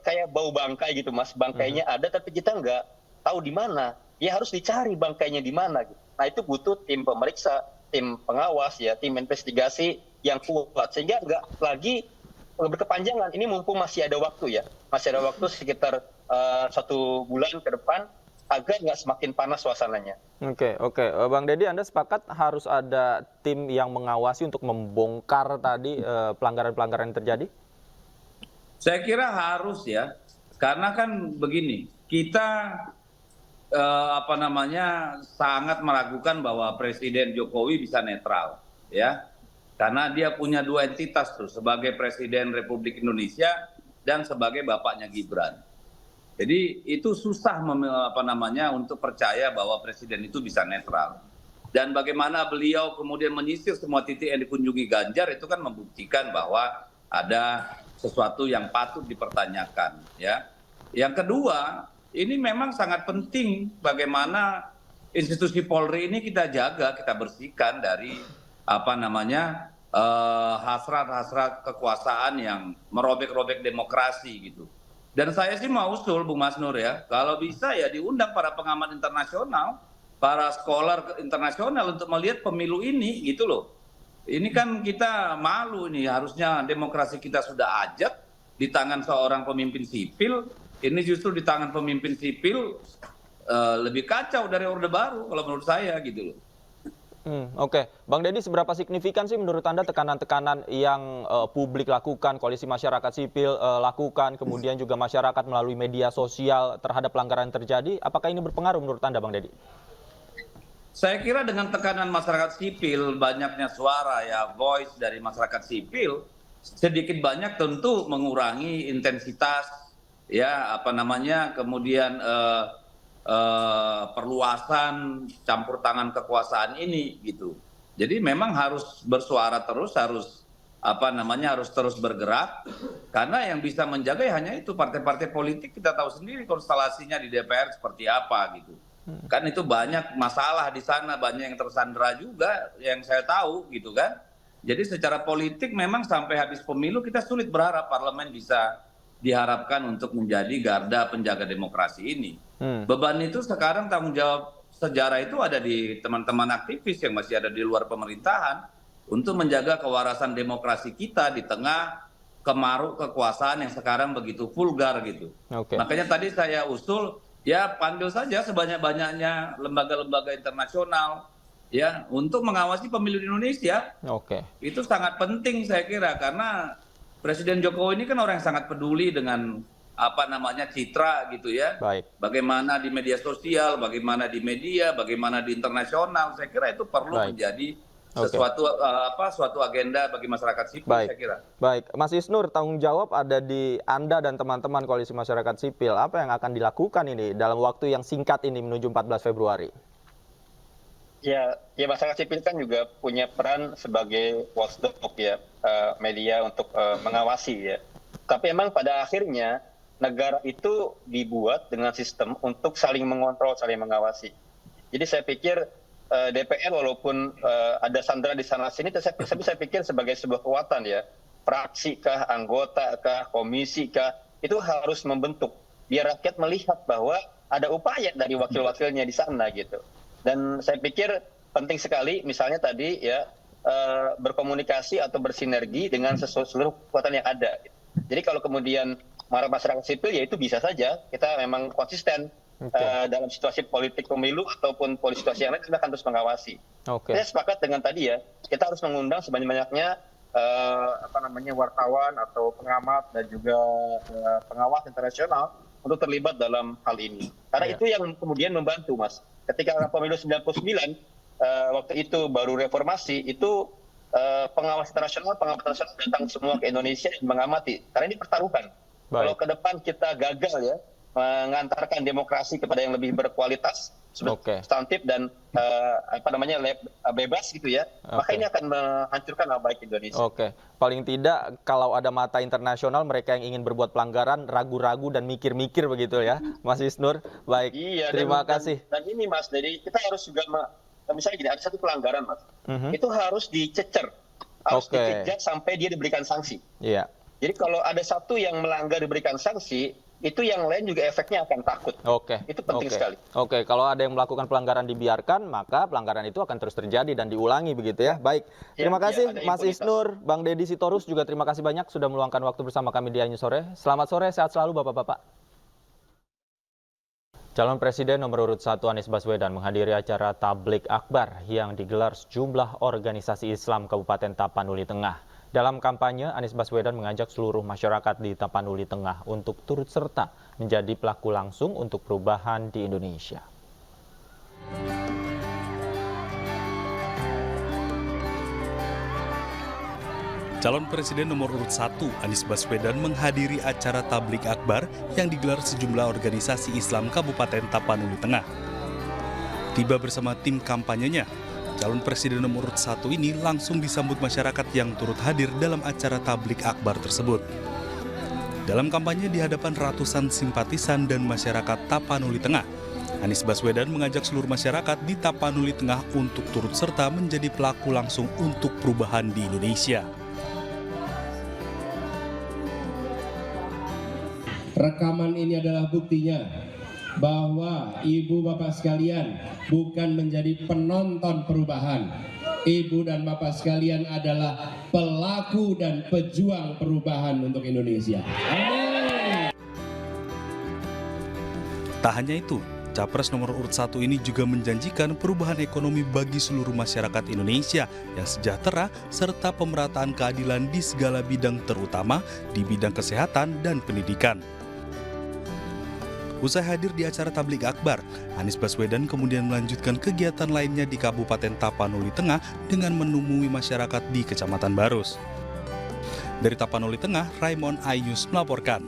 kayak bau bangkai gitu Mas, bangkainya ada tapi kita nggak tahu di mana. Ya harus dicari bangkainya di mana gitu. Nah itu butuh tim pemeriksa, tim pengawas ya, tim investigasi yang kuat sehingga nggak lagi berkepanjangan. Ini mumpung masih ada waktu ya, masih ada waktu sekitar 1 bulan ke depan agar nggak semakin panas suasananya. Oke. Bang Deddy, Anda sepakat harus ada tim yang mengawasi untuk membongkar tadi pelanggaran-pelanggaran yang terjadi? Saya kira harus ya, karena kan begini, kita sangat meragukan bahwa Presiden Jokowi bisa netral, ya, karena dia punya 2 entitas tuh, sebagai Presiden Republik Indonesia dan sebagai bapaknya Gibran. Jadi itu susah untuk percaya bahwa Presiden itu bisa netral. Dan bagaimana beliau kemudian menyisir semua titik yang dikunjungi Ganjar itu kan membuktikan bahwa ada sesuatu yang patut dipertanyakan ya. Yang kedua, ini memang sangat penting bagaimana institusi Polri ini kita jaga, kita bersihkan dari hasrat-hasrat kekuasaan yang merobek-robek demokrasi gitu. Dan saya sih mau usul Bung Mas Nur ya, kalau bisa ya diundang para pengamat internasional, para scholar internasional untuk melihat pemilu ini gitu loh. Ini kan kita malu nih, harusnya demokrasi kita sudah ajat di tangan seorang pemimpin sipil, ini justru di tangan pemimpin sipil lebih kacau dari Orde Baru kalau menurut saya gitu loh. Oke. Bang Deddy, seberapa signifikan sih menurut Anda tekanan-tekanan yang publik lakukan, koalisi masyarakat sipil lakukan, kemudian juga masyarakat melalui media sosial terhadap pelanggaran yang terjadi? Apakah ini berpengaruh menurut Anda, Bang Deddy? Saya kira dengan tekanan masyarakat sipil, banyaknya suara ya, voice dari masyarakat sipil, sedikit banyak tentu mengurangi intensitas, ya apa namanya, kemudian perluasan campur tangan kekuasaan ini gitu. Jadi memang harus bersuara terus, harus terus bergerak, karena yang bisa menjaga ya hanya itu partai-partai politik. Kita tahu sendiri konstelasinya di DPR seperti apa gitu. Kan itu banyak masalah di sana, banyak yang tersandera juga yang saya tahu gitu kan. Jadi secara politik memang sampai habis pemilu kita sulit berharap parlemen bisa diharapkan untuk menjadi garda penjaga demokrasi ini. Beban itu sekarang, tanggung jawab sejarah itu ada di teman-teman aktivis yang masih ada di luar pemerintahan untuk menjaga kewarasan demokrasi kita di tengah kemaruk kekuasaan yang sekarang begitu vulgar gitu. Makanya tadi saya usul ya panggil saja sebanyak-banyaknya lembaga-lembaga internasional ya untuk mengawasi pemilu di Indonesia. Itu sangat penting saya kira, karena Presiden Jokowi ini kan orang yang sangat peduli dengan citra gitu ya. Bagaimana di media sosial, bagaimana di media, bagaimana di internasional. Saya kira itu perlu menjadi suatu agenda bagi masyarakat sipil, saya kira. Baik, Mas Isnur, tanggung jawab ada di Anda dan teman-teman koalisi masyarakat sipil. Apa yang akan dilakukan ini dalam waktu yang singkat ini menuju 14 Februari? Ya masyarakat sipil kan juga punya peran sebagai watchdog ya, media untuk mengawasi ya. Tapi memang pada akhirnya negara itu dibuat dengan sistem untuk saling mengontrol, saling mengawasi. Jadi saya pikir DPR walaupun ada sandera di sana sini, tapi saya pikir sebagai sebuah kekuatan ya, fraksi kah, anggota kah, komisi kah, itu harus membentuk biar rakyat melihat bahwa ada upaya dari wakil-wakilnya di sana gitu. Dan saya pikir penting sekali misalnya tadi ya berkomunikasi atau bersinergi dengan seluruh kekuatan yang ada. Jadi kalau kemudian masyarakat sipil ya itu bisa saja kita memang konsisten dalam situasi politik pemilu ataupun situasi yang lain, kita akan terus mengawasi. Saya sepakat dengan tadi ya, kita harus mengundang sebanyak-banyaknya wartawan atau pengamat dan juga pengawas internasional untuk terlibat dalam hal ini. Karena itu yang kemudian membantu, Mas. Ketika pemilu 99 waktu itu baru reformasi, itu pengawas internasional datang semua ke Indonesia dan mengamati. Karena ini pertaruhan. Kalau ke depan kita gagal ya mengantarkan demokrasi kepada yang lebih berkualitas, substantif dan bebas gitu ya, maka ini akan menghancurkan nama baik Indonesia. Paling tidak kalau ada mata internasional, mereka yang ingin berbuat pelanggaran ragu-ragu dan mikir-mikir begitu ya, Mas Isnur. Baik, terima kasih. Dan ini Mas, jadi kita harus juga misalnya gini, ada satu pelanggaran Mas, itu harus dicecer, harus dikejar sampai dia diberikan sanksi. Jadi kalau ada satu yang melanggar diberikan sanksi, itu yang lain juga efeknya akan takut. Itu penting sekali. Kalau ada yang melakukan pelanggaran dibiarkan, maka pelanggaran itu akan terus terjadi dan diulangi begitu ya. Baik, terima kasih Mas Isnur, Bang Deddy Sitorus juga terima kasih banyak sudah meluangkan waktu bersama kami di Anju Sore. Selamat sore, sehat selalu Bapak-bapak. Calon Presiden nomor urut 1 Anies Baswedan menghadiri acara Tablik Akbar yang digelar sejumlah organisasi Islam Kabupaten Tapanuli Tengah. Dalam kampanye, Anies Baswedan mengajak seluruh masyarakat di Tapanuli Tengah untuk turut serta menjadi pelaku langsung untuk perubahan di Indonesia. Calon Presiden nomor urut 1 Anies Baswedan menghadiri acara Tablik Akbar yang digelar sejumlah organisasi Islam Kabupaten Tapanuli Tengah. Tiba bersama tim kampanyenya, calon presiden nomor urut 1 ini langsung disambut masyarakat yang turut hadir dalam acara Tablik Akbar tersebut. Dalam kampanye di hadapan ratusan simpatisan dan masyarakat Tapanuli Tengah, Anies Baswedan mengajak seluruh masyarakat di Tapanuli Tengah untuk turut serta menjadi pelaku langsung untuk perubahan di Indonesia. Rekaman ini adalah buktinya bahwa ibu bapak sekalian bukan menjadi penonton perubahan. Ibu dan bapak sekalian adalah pelaku dan pejuang perubahan untuk Indonesia. Amin. Tak hanya itu, Capres nomor urut 1 ini juga menjanjikan perubahan ekonomi bagi seluruh masyarakat Indonesia yang sejahtera serta pemerataan keadilan di segala bidang, terutama di bidang kesehatan dan pendidikan. Usai hadir di acara tablik akbar, Anies Baswedan kemudian melanjutkan kegiatan lainnya di Kabupaten Tapanuli Tengah dengan menemui masyarakat di Kecamatan Barus. Dari Tapanuli Tengah, Raymond iNews melaporkan.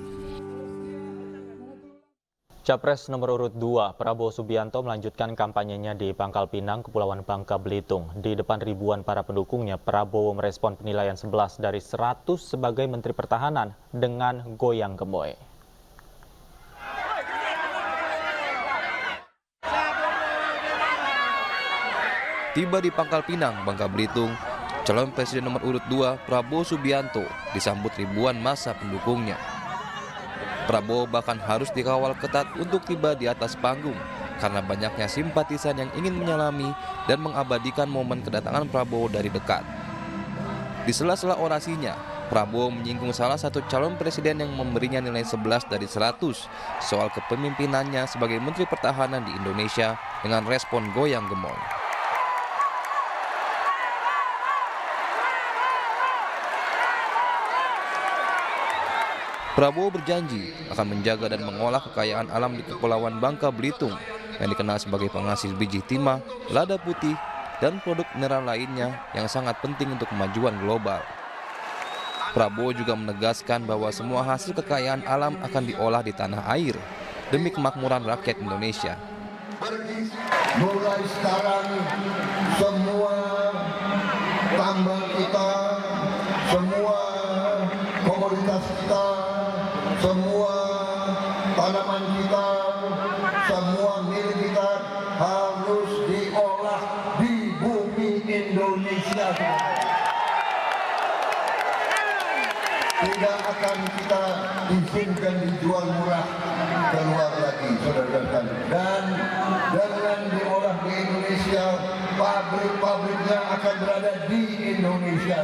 Capres nomor urut 2, Prabowo Subianto melanjutkan kampanyenya di Pangkal Pinang, Kepulauan Bangka Belitung. Di depan ribuan para pendukungnya, Prabowo merespon penilaian 11 dari 100 sebagai Menteri Pertahanan dengan goyang gemoy. Tiba di Pangkal Pinang, Bangka Belitung, calon presiden nomor urut 2, Prabowo Subianto, disambut ribuan massa pendukungnya. Prabowo bahkan harus dikawal ketat untuk tiba di atas panggung karena banyaknya simpatisan yang ingin menyalami dan mengabadikan momen kedatangan Prabowo dari dekat. Di sela-sela orasinya, Prabowo menyinggung salah satu calon presiden yang memberinya nilai 11 dari 100 soal kepemimpinannya sebagai Menteri Pertahanan di Indonesia dengan respon goyang gemoy. Prabowo berjanji akan menjaga dan mengolah kekayaan alam di Kepulauan Bangka Belitung yang dikenal sebagai penghasil biji timah, lada putih, dan produk mineral lainnya yang sangat penting untuk kemajuan global. Prabowo juga menegaskan bahwa semua hasil kekayaan alam akan diolah di tanah air demi kemakmuran rakyat Indonesia. Mulai sekarang semua tambang kita, semua komoditas kita, semua tanaman kita, semua milik kita harus diolah di bumi Indonesia. Tidak akan kita izinkan dijual murah keluar lagi, saudara-saudara. Dan dengan diolah di Indonesia, pabrik-pabriknya akan berada di Indonesia.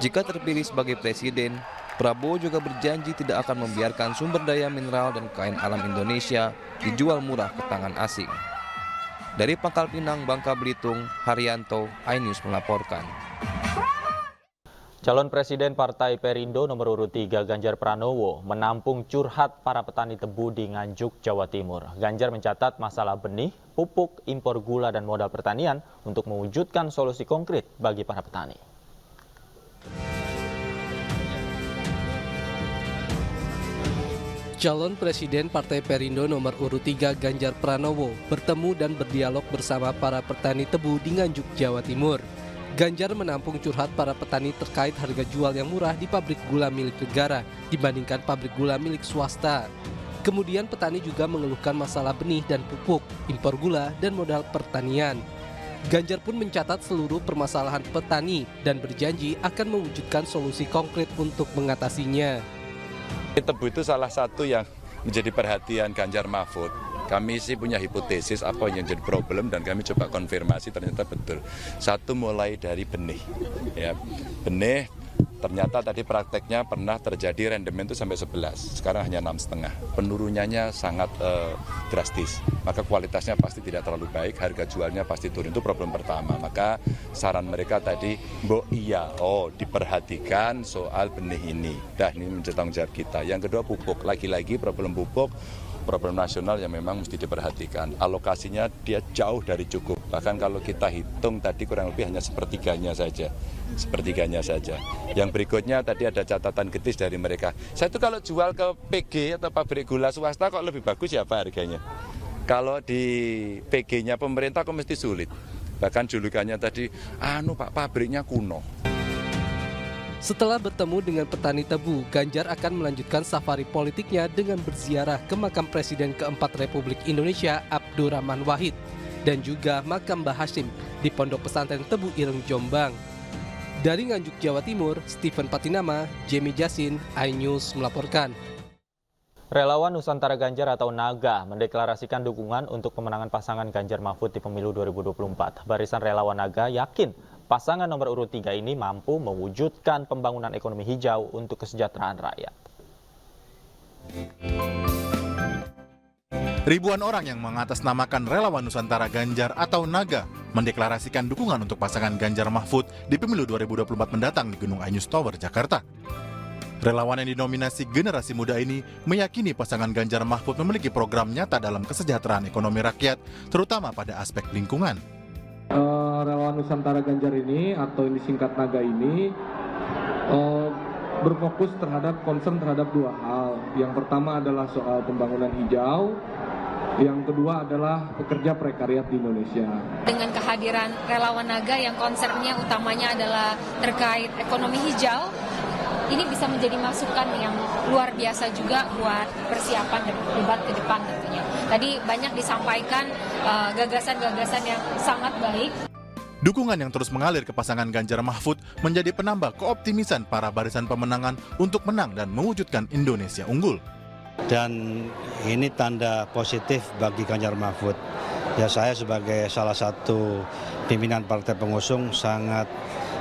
Jika terpilih sebagai presiden, Prabowo juga berjanji tidak akan membiarkan sumber daya mineral dan kain alam Indonesia dijual murah ke tangan asing. Dari Pangkal Pinang, Bangka Belitung, Haryanto, iNews melaporkan. Calon Presiden Partai Perindo nomor urut 3 Ganjar Pranowo menampung curhat para petani tebu di Nganjuk, Jawa Timur. Ganjar mencatat masalah benih, pupuk, impor gula dan modal pertanian untuk mewujudkan solusi konkret bagi para petani. Calon Presiden Partai Perindo nomor urut 3 Ganjar Pranowo bertemu dan berdialog bersama para petani tebu di Nganjuk, Jawa Timur. Ganjar menampung curhat para petani terkait harga jual yang murah di pabrik gula milik negara dibandingkan pabrik gula milik swasta. Kemudian petani juga mengeluhkan masalah benih dan pupuk, impor gula dan modal pertanian. Ganjar pun mencatat seluruh permasalahan petani dan berjanji akan mewujudkan solusi konkret untuk mengatasinya. Tebu itu salah satu yang menjadi perhatian Ganjar Mahfud. Kami sih punya hipotesis apa yang jadi problem dan kami coba konfirmasi ternyata betul. Satu mulai dari benih. Ya, benih ternyata tadi prakteknya pernah terjadi rendemen itu sampai 11, sekarang hanya 6,5. Penurunannya sangat drastis, maka kualitasnya pasti tidak terlalu baik, harga jualnya pasti turun, itu problem pertama. Maka saran mereka tadi, diperhatikan soal benih ini. Ini menjadi tanggung jawab kita. Yang kedua pupuk, lagi-lagi problem pupuk, problem nasional yang memang mesti diperhatikan. Alokasinya dia jauh dari cukup. Bahkan kalau kita hitung tadi kurang lebih hanya sepertiganya saja. Yang berikutnya tadi ada catatan kritis dari mereka. Saya itu kalau jual ke PG atau pabrik gula swasta kok lebih bagus ya Pak harganya. Kalau di PG-nya pemerintah kok mesti sulit. Bahkan julukannya tadi, Pak pabriknya kuno. Setelah bertemu dengan petani tebu, Ganjar akan melanjutkan safari politiknya dengan berziarah ke makam Presiden keempat Republik Indonesia Abdurrahman Wahid dan juga makam Mbah Hashim di Pondok Pesantren Tebu Ireng, Jombang. Dari Nganjuk, Jawa Timur, Stephen Patinama, Jamie Jasin, iNews melaporkan. Relawan Nusantara Ganjar atau NAGA mendeklarasikan dukungan untuk pemenangan pasangan Ganjar Mahfud di pemilu 2024. Barisan relawan NAGA yakin pasangan nomor urut 3 ini mampu mewujudkan pembangunan ekonomi hijau untuk kesejahteraan rakyat. Ribuan orang yang mengatasnamakan Relawan Nusantara Ganjar atau NAGA mendeklarasikan dukungan untuk pasangan Ganjar Mahfud di pemilu 2024 mendatang di Gunung Ainus Tower, Jakarta. Relawan yang dinominasi generasi muda ini meyakini pasangan Ganjar Mahfud memiliki program nyata dalam kesejahteraan ekonomi rakyat, terutama pada aspek lingkungan. Relawan Nusantara Ganjar ini atau ini singkat NAGA ini berfokus terhadap concern terhadap dua hal. Yang pertama adalah soal pembangunan hijau, yang kedua adalah pekerja prekariat di Indonesia. Dengan kehadiran relawan NAGA yang konsepnya utamanya adalah terkait ekonomi hijau, ini bisa menjadi masukan yang luar biasa juga buat persiapan debat ke depan tentunya. Tadi banyak disampaikan gagasan-gagasan yang sangat baik. Dukungan yang terus mengalir ke pasangan Ganjar Mahfud menjadi penambah keoptimisan para barisan pemenangan untuk menang dan mewujudkan Indonesia unggul. Dan ini tanda positif bagi Ganjar Mahfud. Ya, saya sebagai salah satu pimpinan partai pengusung sangat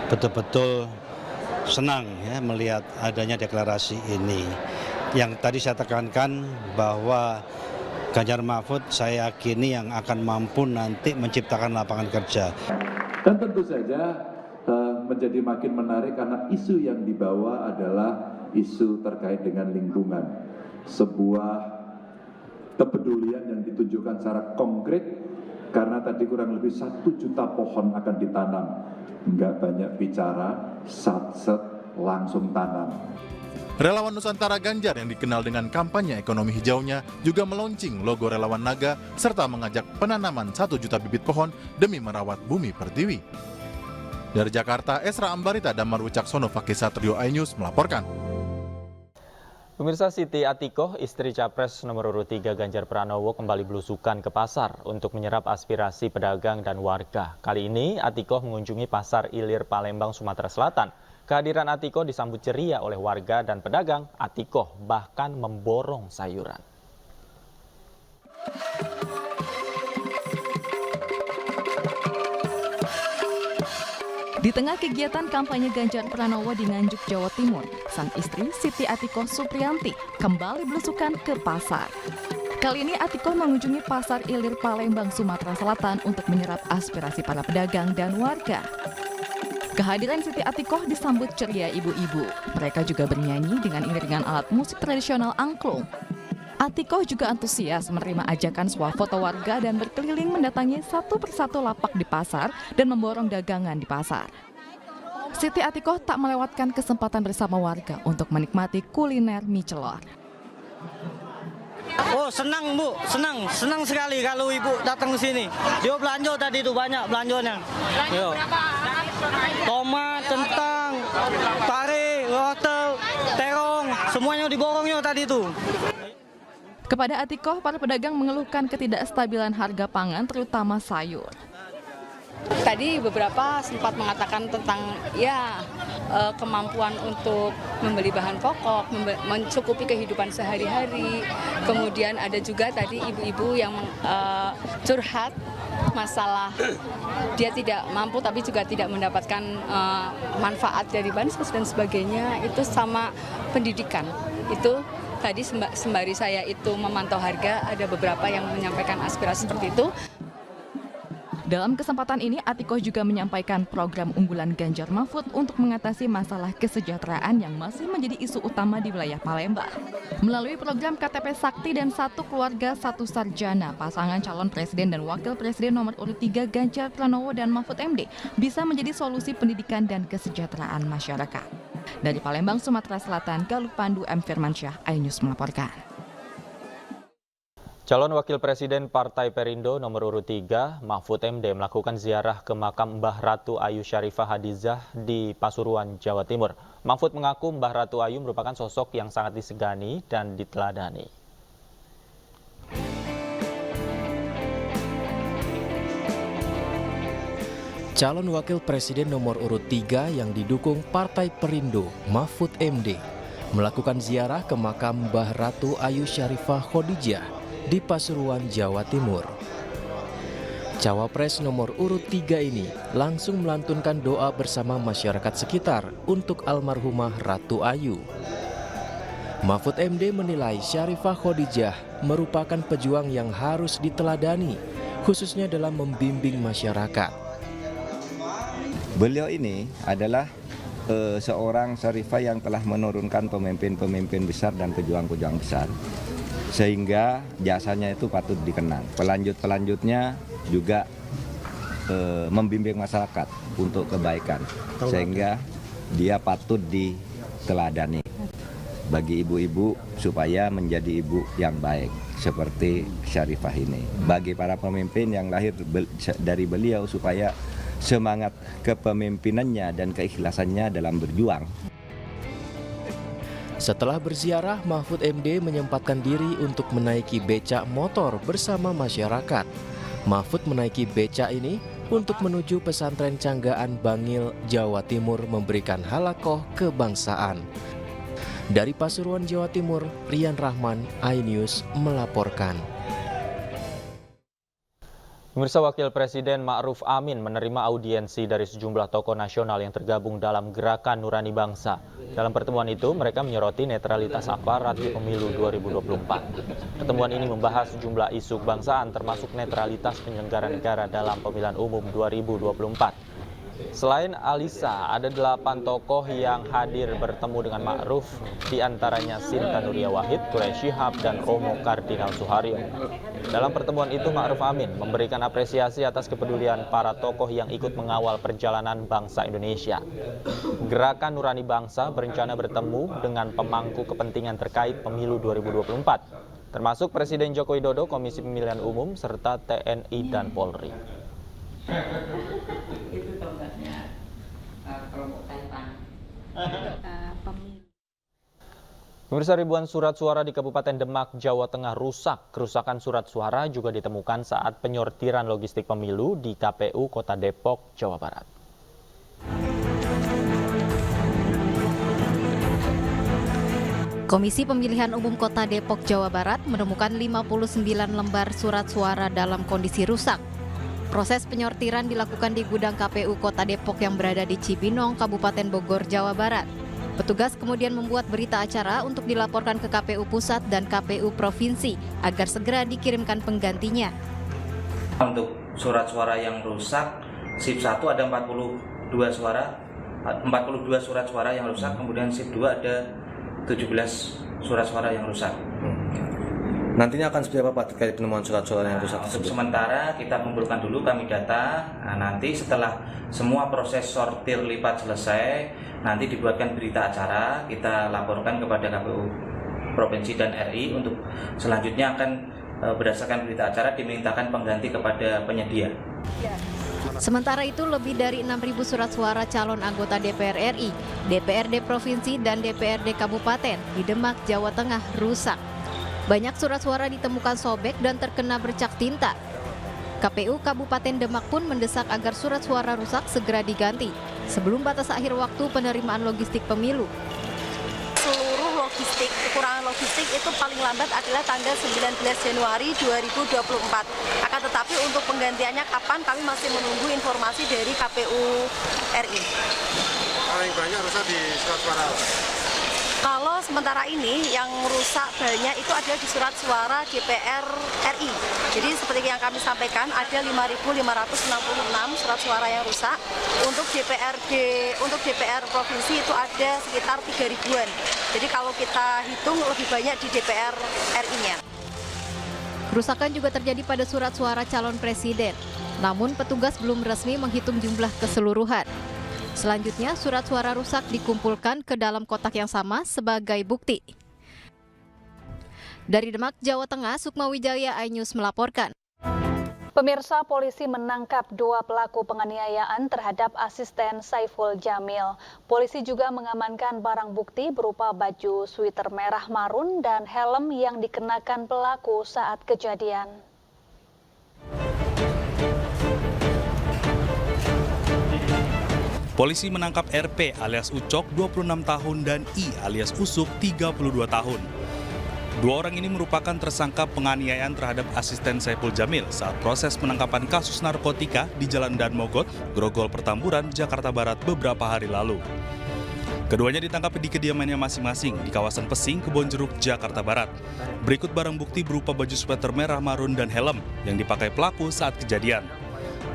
betul-betul senang ya melihat adanya deklarasi ini. Yang tadi saya tekankan bahwa Ganjar Mahfud saya yakini yang akan mampu nanti menciptakan lapangan kerja. Dan tentu saja menjadi makin menarik karena isu yang dibawa adalah isu terkait dengan lingkungan. Sebuah kepedulian yang ditunjukkan secara konkret karena tadi kurang lebih 1 juta pohon akan ditanam. Enggak banyak bicara, sat-set langsung tanam. Relawan Nusantara Ganjar yang dikenal dengan kampanye ekonomi hijaunya juga meluncing logo Relawan Naga serta mengajak penanaman 1 juta bibit pohon demi merawat bumi pertiwi. Dari Jakarta, Esra Ambarita dan Damar Wicaksono, Fakih Satrio, iNews melaporkan. Pemirsa, Siti Atikoh, istri Capres nomor urut 3 Ganjar Pranowo kembali belusukan ke pasar untuk menyerap aspirasi pedagang dan warga. Kali ini Atikoh mengunjungi Pasar Ilir Palembang, Sumatera Selatan. Kehadiran Atikoh disambut ceria oleh warga dan pedagang. Atikoh bahkan memborong sayuran. Di tengah kegiatan kampanye Ganjar Pranowo di Nganjuk, Jawa Timur, sang istri Siti Atikoh Supriyanti kembali belusukan ke pasar. Kali ini Atikoh mengunjungi Pasar Ilir Palembang, Sumatera Selatan untuk menyerap aspirasi para pedagang dan warga. Kehadiran Siti Atikoh disambut ceria ibu-ibu. Mereka juga bernyanyi dengan iringan alat musik tradisional angklung. Atikoh juga antusias menerima ajakan swafoto warga dan berkeliling mendatangi satu persatu lapak di pasar dan memborong dagangan di pasar. Siti Atikoh tak melewatkan kesempatan bersama warga untuk menikmati kuliner mie celor. Oh, senang Bu, senang sekali kalau Ibu datang ke sini. Dia belanja tadi itu banyak belanjanya. Tomat, kentang, pare, wortel, terong, semuanya diborongnya tadi itu. Kepada Atikoh, para pedagang mengeluhkan ketidakstabilan harga pangan, terutama sayur. Tadi beberapa sempat mengatakan tentang kemampuan untuk membeli bahan pokok, mencukupi kehidupan sehari-hari. Kemudian ada juga tadi ibu-ibu yang curhat masalah dia tidak mampu tapi juga tidak mendapatkan manfaat dari bansos dan sebagainya. Itu sama pendidikan. Itu tadi sembari saya itu memantau harga, ada beberapa yang menyampaikan aspirasi seperti itu. Dalam kesempatan ini, Atikoh juga menyampaikan program unggulan Ganjar Mahfud untuk mengatasi masalah kesejahteraan yang masih menjadi isu utama di wilayah Palembang. Melalui program KTP Sakti dan Satu Keluarga Satu Sarjana, pasangan calon presiden dan wakil presiden nomor urut 3 Ganjar Pranowo dan Mahfud MD bisa menjadi solusi pendidikan dan kesejahteraan masyarakat. Dari Palembang, Sumatera Selatan, Galuh Pandu, M. Firmansyah, iNews melaporkan. Calon Wakil Presiden Partai Perindo nomor urut 3, Mahfud MD melakukan ziarah ke makam Mbah Ratu Ayu Syarifah Hadizah di Pasuruan, Jawa Timur. Mahfud mengaku Mbah Ratu Ayu merupakan sosok yang sangat disegani dan diteladani. Calon Wakil Presiden nomor urut 3 yang didukung Partai Perindo, Mahfud MD, melakukan ziarah ke makam Mbah Ratu Ayu Syarifah Khadijah di Pasuruan, Jawa Timur. Cawapres nomor urut 3 ini langsung melantunkan doa bersama masyarakat sekitar untuk almarhumah Ratu Ayu. Mahfud MD menilai Syarifah Khadijah merupakan pejuang yang harus diteladani, khususnya dalam membimbing masyarakat. Beliau ini adalah seorang Syarifah yang telah menurunkan pemimpin-pemimpin besar dan pejuang-pejuang besar. Sehingga jasanya itu patut dikenang. Pelanjut-pelanjutnya juga membimbing masyarakat untuk kebaikan. Sehingga dia patut diteladani bagi ibu-ibu supaya menjadi ibu yang baik seperti Syarifah ini. Bagi para pemimpin yang lahir dari beliau supaya semangat kepemimpinannya dan keikhlasannya dalam berjuang. Setelah berziarah, Mahfud MD menyempatkan diri untuk menaiki becak motor bersama masyarakat. Mahfud menaiki becak ini untuk menuju pesantren Canggaan Bangil, Jawa Timur memberikan halakoh kebangsaan. Dari Pasuruan, Jawa Timur, Rian Rahman, iNews melaporkan. Pemirsa, Wakil Presiden Ma'ruf Amin menerima audiensi dari sejumlah tokoh nasional yang tergabung dalam Gerakan Nurani Bangsa. Dalam pertemuan itu, mereka menyoroti netralitas aparat di pemilu 2024. Pertemuan ini membahas sejumlah isu kebangsaan termasuk netralitas penyelenggara negara dalam pemilihan umum 2024. Selain Alisa, ada 8 tokoh yang hadir bertemu dengan Ma'ruf, diantaranya Sinta Nuria Wahid, Quraish Shihab, dan Romo Kardinal Suharyo. Dalam pertemuan itu, Ma'ruf Amin memberikan apresiasi atas kepedulian para tokoh yang ikut mengawal perjalanan bangsa Indonesia. Gerakan Nurani Bangsa berencana bertemu dengan pemangku kepentingan terkait pemilu 2024, termasuk Presiden Joko Widodo, Komisi Pemilihan Umum, serta TNI dan Polri. Itu tombaknya kelompok Taipan. Pemirsa, ribuan surat suara di Kabupaten Demak, Jawa Tengah rusak. Kerusakan surat suara juga ditemukan saat penyortiran logistik pemilu di KPU Kota Depok, Jawa Barat. Komisi Pemilihan Umum Kota Depok, Jawa Barat menemukan 59 lembar surat suara dalam kondisi rusak. Proses penyortiran dilakukan di gudang KPU Kota Depok yang berada di Cibinong, Kabupaten Bogor, Jawa Barat. Petugas kemudian membuat berita acara untuk dilaporkan ke KPU Pusat dan KPU Provinsi agar segera dikirimkan penggantinya. Untuk surat suara yang rusak, SIP 1 ada 42 surat suara yang rusak, kemudian SIP 2 ada 17 surat suara yang rusak. Nantinya akan seperti apa Pak terkait penemuan surat-surat yang rusak tersebut? Untuk sementara kita kumpulkan dulu, kami data. Nanti setelah semua proses sortir lipat selesai, nanti dibuatkan berita acara, kita laporkan kepada KPU Provinsi dan RI untuk selanjutnya akan berdasarkan berita acara dimintakan pengganti kepada penyedia. Sementara itu, lebih dari 6.000 surat suara calon anggota DPR RI, DPRD Provinsi, dan DPRD Kabupaten di Demak, Jawa Tengah rusak. Banyak surat suara ditemukan sobek dan terkena bercak tinta. KPU Kabupaten Demak pun mendesak agar surat suara rusak segera diganti sebelum batas akhir waktu penerimaan logistik pemilu. Seluruh logistik, kekurangan logistik itu paling lambat adalah tanggal 19 Januari 2024. Akan tetapi untuk penggantiannya kapan kami masih menunggu informasi dari KPU RI. Paling banyak rusak di surat suara. Kalau sementara ini yang rusak banyak itu adalah di surat suara DPR RI. Jadi seperti yang kami sampaikan ada 5.566 surat suara yang rusak. Untuk DPR provinsi itu ada sekitar 3.000-an. Jadi kalau kita hitung lebih banyak di DPR RI-nya. Kerusakan juga terjadi pada surat suara calon presiden. Namun petugas belum resmi menghitung jumlah keseluruhan. Selanjutnya, surat suara rusak dikumpulkan ke dalam kotak yang sama sebagai bukti. Dari Demak, Jawa Tengah, Sukma Wijaya, iNews melaporkan. Pemirsa, polisi menangkap 2 pelaku penganiayaan terhadap asisten Saiful Jamil. Polisi juga mengamankan barang bukti berupa baju sweater merah marun dan helm yang dikenakan pelaku saat kejadian. Polisi menangkap RP alias Ucok 26 tahun dan I alias Usuk 32 tahun. 2 orang ini merupakan tersangka penganiayaan terhadap asisten Saiful Jamil saat proses penangkapan kasus narkotika di Jalan Dan Mogot, Grogol Pertamburan, Jakarta Barat beberapa hari lalu. Keduanya ditangkap di kediamannya masing-masing di kawasan Pesing, Kebonjeruk, Jakarta Barat. Berikut barang bukti berupa baju sweater merah marun dan helm yang dipakai pelaku saat kejadian.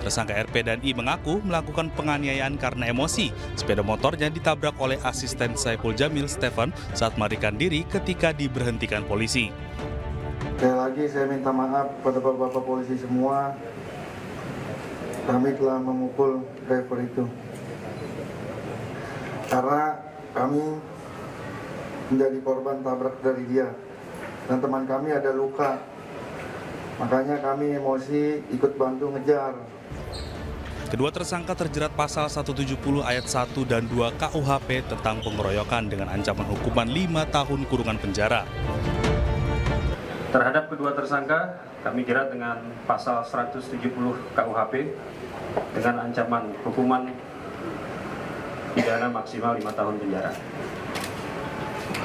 Tersangka RP dan I mengaku melakukan penganiayaan karena emosi. Sepeda motornya ditabrak oleh asisten Saiful Jamil, Stefan, saat melarikan diri ketika diberhentikan polisi. Sekali lagi saya minta maaf kepada bapak-bapak polisi semua. Kami telah memukul driver itu. Karena kami menjadi korban tabrak dari dia. Dan teman kami ada luka. Makanya kami emosi ikut bantu ngejar. Kedua tersangka terjerat pasal 170 ayat 1 dan 2 KUHP tentang pengeroyokan dengan ancaman hukuman 5 tahun kurungan penjara. Terhadap kedua tersangka, kami jerat dengan pasal 170 KUHP dengan ancaman hukuman pidana maksimal 5 tahun penjara.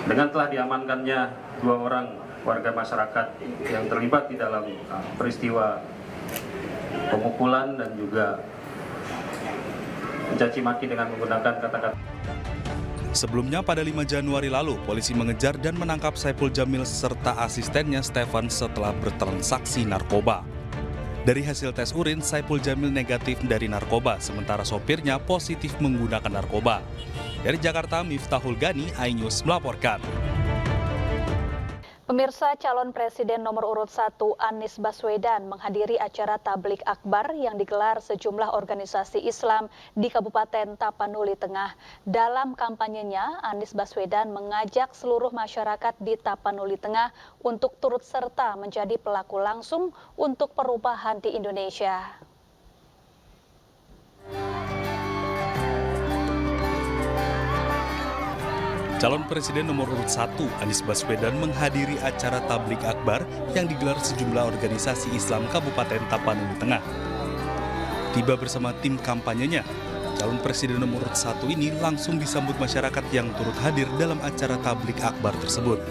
Dengan telah diamankannya 2 orang warga masyarakat yang terlibat di dalam peristiwa pemukulan dan juga mencaci maki dengan menggunakan kata-kata. Sebelumnya pada 5 Januari lalu, polisi mengejar dan menangkap Saiful Jamil serta asistennya Stefan setelah bertransaksi narkoba. Dari hasil tes urin, Saiful Jamil negatif dari narkoba, sementara sopirnya positif menggunakan narkoba. Dari Jakarta, Miftahul Gani, iNews melaporkan. Pemirsa, calon presiden nomor urut 1 Anies Baswedan menghadiri acara tablik akbar yang digelar sejumlah organisasi Islam di Kabupaten Tapanuli Tengah. Dalam kampanyenya, Anies Baswedan mengajak seluruh masyarakat di Tapanuli Tengah untuk turut serta menjadi pelaku langsung untuk perubahan di Indonesia. Calon Presiden nomor urut 1 Anies Baswedan menghadiri acara tablik akbar yang digelar sejumlah organisasi Islam Kabupaten Tapanuli Tengah. Tiba bersama tim kampanyenya, calon Presiden nomor urut 1 ini langsung disambut masyarakat yang turut hadir dalam acara tablik akbar tersebut.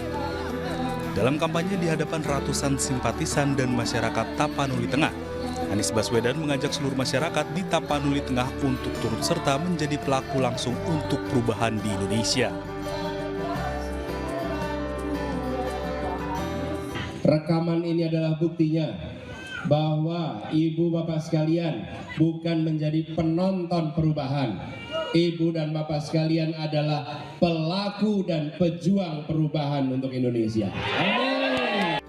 Dalam kampanye di hadapan ratusan simpatisan dan masyarakat Tapanuli Tengah, Anies Baswedan mengajak seluruh masyarakat di Tapanuli Tengah untuk turut serta menjadi pelaku langsung untuk perubahan di Indonesia. Rekaman ini adalah buktinya bahwa ibu bapak sekalian bukan menjadi penonton perubahan. Ibu dan bapak sekalian adalah pelaku dan pejuang perubahan untuk Indonesia. Amin.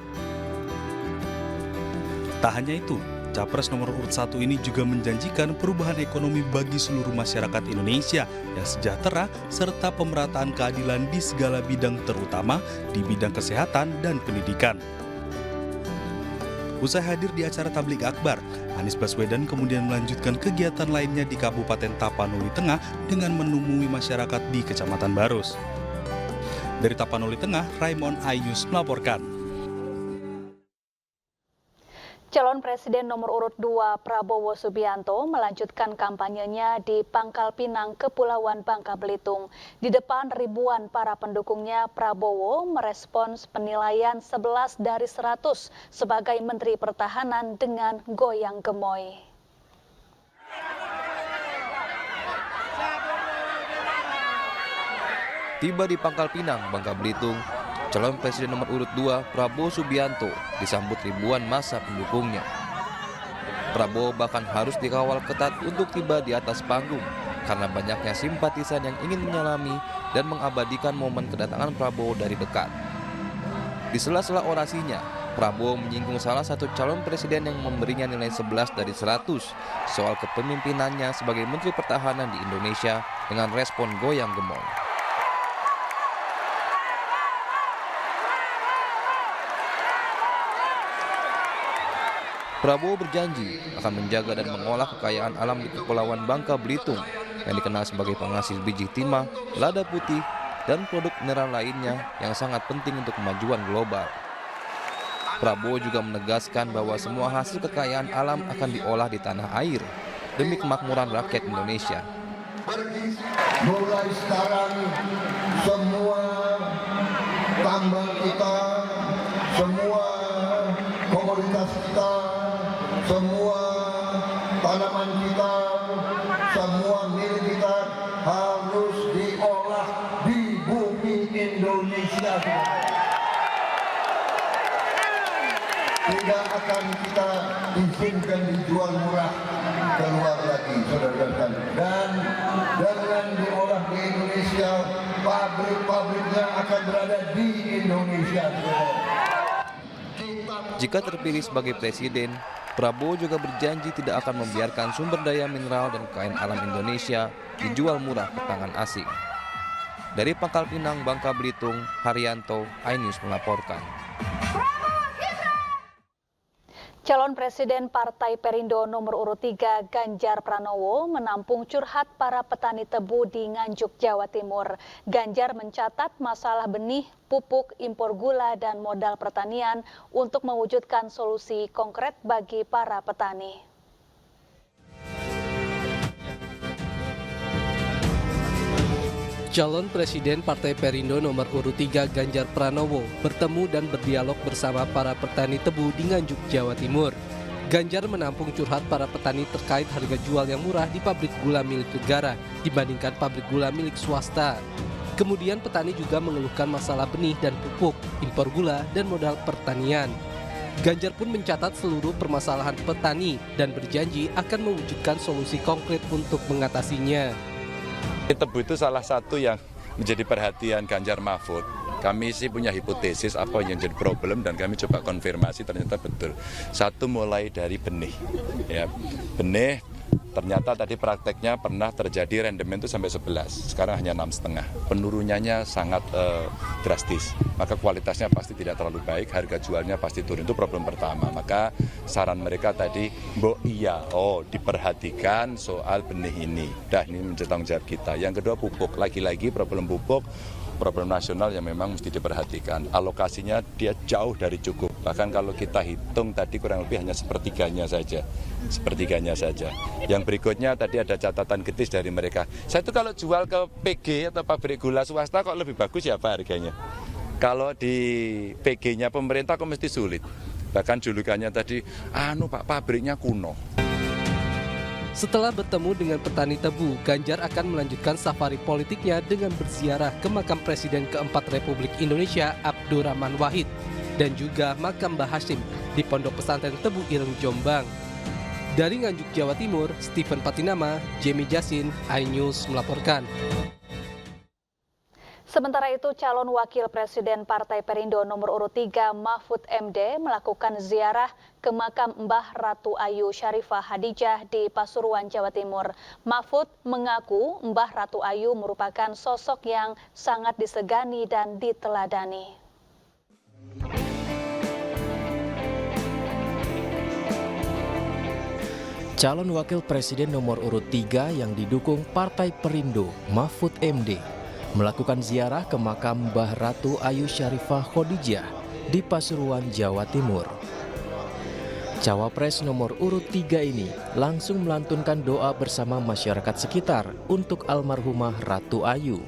Tak hanya itu, Capres nomor urut 1 ini juga menjanjikan perubahan ekonomi bagi seluruh masyarakat Indonesia yang sejahtera serta pemerataan keadilan di segala bidang, terutama di bidang kesehatan dan pendidikan. Usai hadir di acara tablik akbar, Anies Baswedan kemudian melanjutkan kegiatan lainnya di Kabupaten Tapanuli Tengah dengan menemui masyarakat di Kecamatan Barus. Dari Tapanuli Tengah, Raymond, iNews melaporkan. Calon Presiden nomor urut 2 Prabowo Subianto melanjutkan kampanyenya di Pangkal Pinang, Kepulauan Bangka Belitung. Di depan ribuan para pendukungnya, Prabowo merespons penilaian 11 dari 100 sebagai Menteri Pertahanan dengan goyang gemoy. Tiba di Pangkal Pinang, Bangka Belitung, calon Presiden nomor urut 2 Prabowo Subianto disambut ribuan massa pendukungnya. Prabowo bahkan harus dikawal ketat untuk tiba di atas panggung karena banyaknya simpatisan yang ingin menyalami dan mengabadikan momen kedatangan Prabowo dari dekat. Di sela-sela orasinya, Prabowo menyinggung salah satu calon presiden yang memberinya nilai 11 dari 100 soal kepemimpinannya sebagai Menteri Pertahanan di Indonesia dengan respon goyang gemong. Prabowo berjanji akan menjaga dan mengolah kekayaan alam di Kepulauan Bangka Belitung yang dikenal sebagai penghasil biji timah, lada putih, dan produk mineral lainnya yang sangat penting untuk kemajuan global. Prabowo juga menegaskan bahwa semua hasil kekayaan alam akan diolah di tanah air demi kemakmuran rakyat Indonesia. Mulai sekarang semua tambang kita, semua komoditas kita, semua tanaman kita, semua milik kita harus diolah Indonesia. Tidak akan kita izinkan dijual murah keluar lagi, saudara-saudara. Dan dengan diolah di Indonesia, pabrik-pabriknya akan berada di Indonesia. Jika terpilih sebagai presiden, Prabowo juga berjanji tidak akan membiarkan sumber daya mineral dan kekayaan alam Indonesia dijual murah ke tangan asing. Dari Pangkal Pinang, Bangka Belitung, Haryanto, iNews melaporkan. Calon Presiden Partai Perindo nomor urut 3 Ganjar Pranowo menampung curhat para petani tebu di Nganjuk, Jawa Timur. Ganjar mencatat masalah benih, pupuk, impor gula, dan modal pertanian untuk mewujudkan solusi konkret bagi para petani. Calon Presiden Partai Perindo nomor urut 3 Ganjar Pranowo bertemu dan berdialog bersama para petani tebu di Nganjuk, Jawa Timur. Ganjar menampung curhat para petani terkait harga jual yang murah di pabrik gula milik negara dibandingkan pabrik gula milik swasta. Kemudian petani juga mengeluhkan masalah benih dan pupuk, impor gula, dan modal pertanian. Ganjar pun mencatat seluruh permasalahan petani dan berjanji akan mewujudkan solusi konkret untuk mengatasinya. Tebu itu salah satu yang menjadi perhatian Ganjar Mahfud. Kami sih punya hipotesis apa yang jadi problem dan kami coba konfirmasi ternyata betul. Satu mulai dari benih. Ya, benih ternyata tadi prakteknya pernah terjadi rendemen itu sampai 11, sekarang hanya 6,5. Penurunannya sangat drastis, maka kualitasnya pasti tidak terlalu baik, harga jualnya pasti turun, itu problem pertama. Maka saran mereka tadi, diperhatikan soal benih ini. Ini menjadi tanggung jawab kita. Yang kedua pupuk, lagi-lagi problem pupuk, problem nasional yang memang mesti diperhatikan. Alokasinya dia jauh dari cukup. Bahkan kalau kita hitung tadi kurang lebih hanya sepertiganya saja. Yang berikutnya tadi ada catatan kritis dari mereka. Saya itu kalau jual ke PG atau pabrik gula swasta kok lebih bagus ya Pak harganya. Kalau di PG-nya pemerintah kok mesti sulit. Bahkan julukannya tadi, Pak pabriknya kuno. Setelah bertemu dengan petani tebu, Ganjar akan melanjutkan safari politiknya dengan berziarah ke makam Presiden keempat Republik Indonesia Abdurrahman Wahid dan juga makam Mbah Hashim di Pondok Pesantren Tebu Ireng, Jombang. Dari Nganjuk, Jawa Timur, Stephen Patinama, Jamie Jasin, iNews melaporkan. Sementara itu, calon wakil presiden Partai Perindo nomor urut 3 Mahfud MD melakukan ziarah ke makam Mbah Ratu Ayu Syarifah Hadijah di Pasuruan, Jawa Timur. Mahfud mengaku Mbah Ratu Ayu merupakan sosok yang sangat disegani dan diteladani. Calon wakil presiden nomor urut 3 yang didukung Partai Perindo, Mahfud MD, melakukan ziarah ke makam Mbah Ratu Ayu Syarifah Khadijah di Pasuruan, Jawa Timur. Cawapres nomor urut 3 ini langsung melantunkan doa bersama masyarakat sekitar untuk almarhumah Ratu Ayu.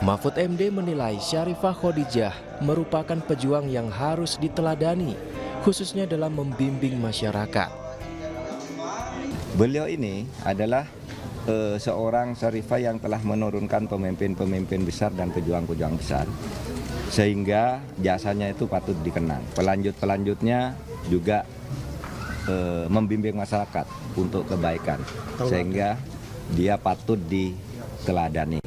Mahfud MD menilai Syarifah Khadijah merupakan pejuang yang harus diteladani, khususnya dalam membimbing masyarakat. Beliau ini adalah seorang Syarifah yang telah menurunkan pemimpin-pemimpin besar dan pejuang-pejuang besar, sehingga jasanya itu patut dikenang. Pelanjutnya juga membimbing masyarakat untuk kebaikan, sehingga dia patut diteladani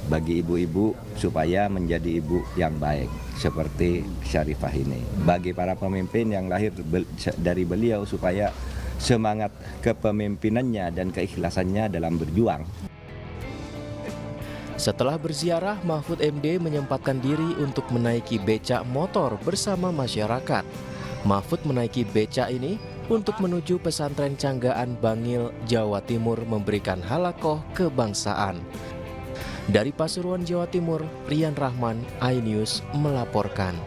bagi ibu-ibu supaya menjadi ibu yang baik seperti Syarifah ini. Bagi para pemimpin yang lahir dari beliau supaya semangat kepemimpinannya dan keikhlasannya dalam berjuang. Setelah berziarah, Mahfud MD menyempatkan diri untuk menaiki becak motor bersama masyarakat. Mahfud menaiki becak ini untuk menuju pesantren Canggaan Bangil, Jawa Timur memberikan halakoh kebangsaan. Dari Pasuruan, Jawa Timur, Rian Rahman, iNews melaporkan.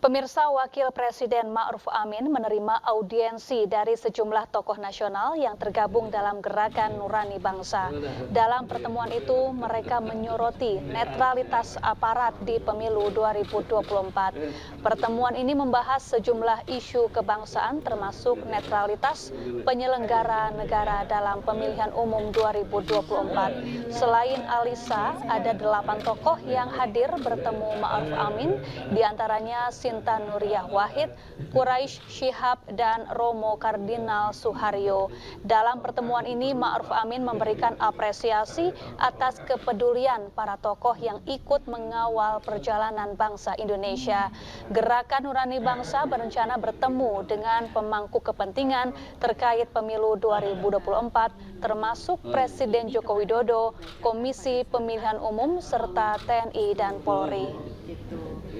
Pemirsa, Wakil Presiden Ma'ruf Amin menerima audiensi dari sejumlah tokoh nasional yang tergabung dalam Gerakan Nurani Bangsa. Dalam pertemuan itu, mereka menyoroti netralitas aparat di pemilu 2024. Pertemuan ini membahas sejumlah isu kebangsaan termasuk netralitas penyelenggara negara dalam pemilihan umum 2024. Selain Alisa, ada 8 tokoh yang hadir bertemu Ma'ruf Amin, diantaranya Sinta Nuriyah Wahid, Quraisy Shihab, dan Romo Kardinal Suharyo. Dalam pertemuan ini, Ma'ruf Amin memberikan apresiasi atas kepedulian para tokoh yang ikut mengawal perjalanan bangsa Indonesia. Gerakan Nurani Bangsa berencana bertemu dengan pemangku kepentingan terkait pemilu 2024, termasuk Presiden Joko Widodo, Komisi Pemilihan Umum, serta TNI dan Polri.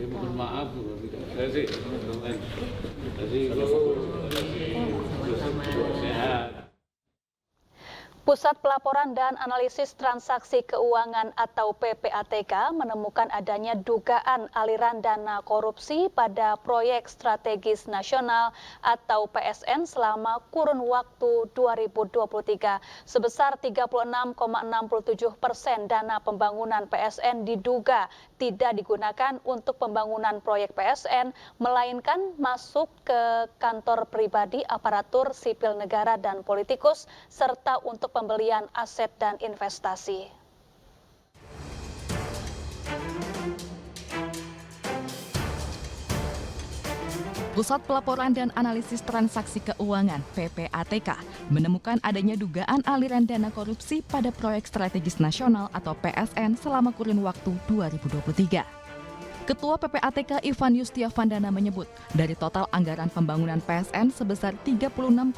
Mohon maaf, saya sih sehat. Pusat Pelaporan dan Analisis Transaksi Keuangan atau PPATK menemukan adanya dugaan aliran dana korupsi pada proyek strategis nasional atau PSN selama kurun waktu 2023. Sebesar 36,67% dana pembangunan PSN diduga tidak digunakan untuk pembangunan proyek PSN, melainkan masuk ke kantor pribadi aparatur sipil negara dan politikus, serta untuk pembelian aset dan investasi. Pusat Pelaporan dan Analisis Transaksi Keuangan (PPATK) menemukan adanya dugaan aliran dana korupsi pada proyek strategis nasional atau PSN selama kurun waktu 2023. Ketua PPATK Ivan Yustiavandana menyebut, dari total anggaran pembangunan PSN sebesar 36,81%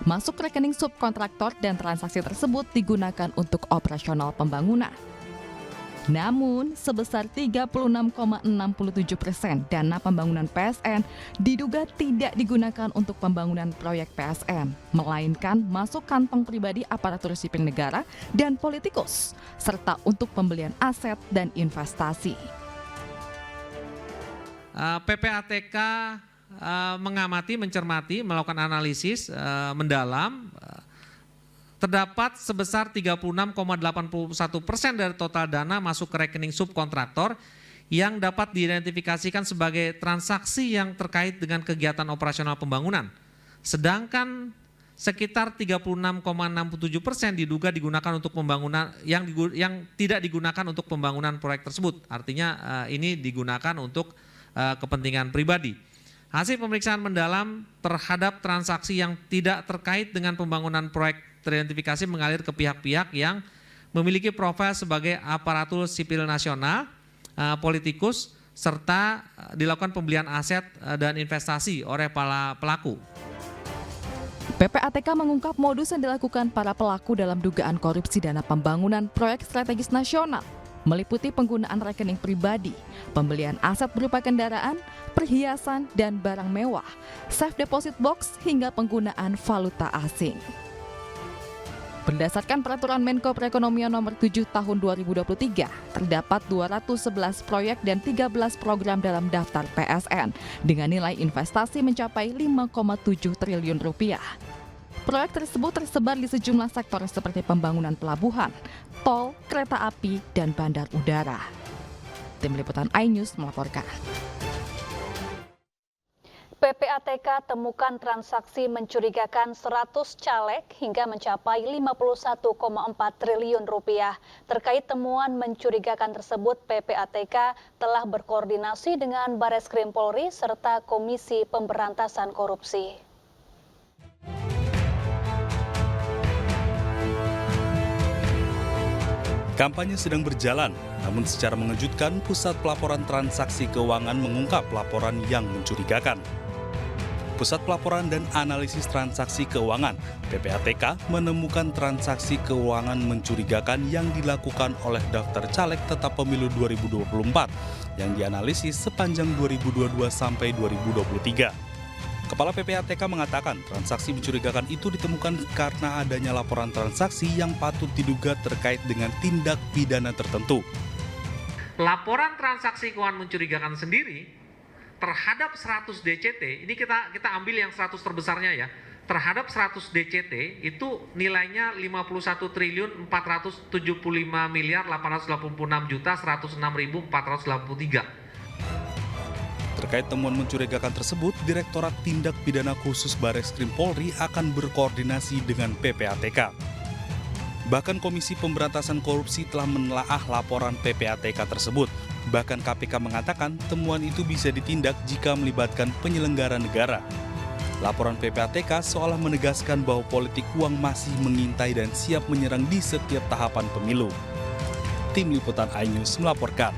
masuk rekening subkontraktor dan transaksi tersebut digunakan untuk operasional pembangunan. Namun, sebesar 36,67% dana pembangunan PSN diduga tidak digunakan untuk pembangunan proyek PSN, melainkan masuk kantong pribadi aparatur sipil negara dan politikus, serta untuk pembelian aset dan investasi. PPATK mengamati, mencermati, melakukan analisis mendalam. Terdapat sebesar 36,81% dari total dana masuk ke rekening subkontraktor yang dapat diidentifikasikan sebagai transaksi yang terkait dengan kegiatan operasional pembangunan. Sedangkan sekitar 36,67% diduga digunakan untuk pembangunan yang tidak digunakan untuk pembangunan proyek tersebut. Artinya ini digunakan untuk kepentingan pribadi. Hasil pemeriksaan mendalam terhadap transaksi yang tidak terkait dengan pembangunan proyek teridentifikasi mengalir ke pihak-pihak yang memiliki profil sebagai aparatur sipil nasional, politikus, serta dilakukan pembelian aset dan investasi oleh para pelaku. PPATK mengungkap modus yang dilakukan para pelaku dalam dugaan korupsi dana pembangunan proyek strategis nasional, meliputi penggunaan rekening pribadi, pembelian aset berupa kendaraan, perhiasan dan barang mewah, safe deposit box hingga penggunaan valuta asing. Berdasarkan Peraturan Menko Perekonomian Nomor 7 Tahun 2023, terdapat 211 proyek dan 13 program dalam daftar PSN dengan nilai investasi mencapai 5,7 triliun rupiah. Proyek tersebut tersebar di sejumlah sektor seperti pembangunan pelabuhan, tol, kereta api, dan bandar udara. Tim Liputan iNews melaporkan. PPATK temukan transaksi mencurigakan 100 caleg hingga mencapai 51,4 triliun rupiah. Terkait temuan mencurigakan tersebut, PPATK telah berkoordinasi dengan Bareskrim Polri serta Komisi Pemberantasan Korupsi. Kampanye sedang berjalan, namun secara mengejutkan Pusat Pelaporan Transaksi Keuangan mengungkap laporan yang mencurigakan. Pusat Pelaporan dan Analisis Transaksi Keuangan (PPATK) menemukan transaksi keuangan mencurigakan yang dilakukan oleh daftar caleg tetap pemilu 2024 yang dianalisis sepanjang 2022 sampai 2023. Kepala PPATK mengatakan transaksi mencurigakan itu ditemukan karena adanya laporan transaksi yang patut diduga terkait dengan tindak pidana tertentu. Laporan transaksi keuangan mencurigakan sendiri terhadap 100 DCT, ini kita ambil yang 100 terbesarnya ya. Terhadap 100 DCT itu nilainya 51.475.886.106.483. Terkait temuan mencurigakan tersebut, Direktorat Tindak Pidana Khusus Bareskrim Polri akan berkoordinasi dengan PPATK. Bahkan Komisi Pemberantasan Korupsi telah menelaah laporan PPATK tersebut. Bahkan KPK mengatakan temuan itu bisa ditindak jika melibatkan penyelenggara negara. Laporan PPATK seolah menegaskan bahwa politik uang masih mengintai dan siap menyerang di setiap tahapan pemilu. Tim Liputan iNews melaporkan.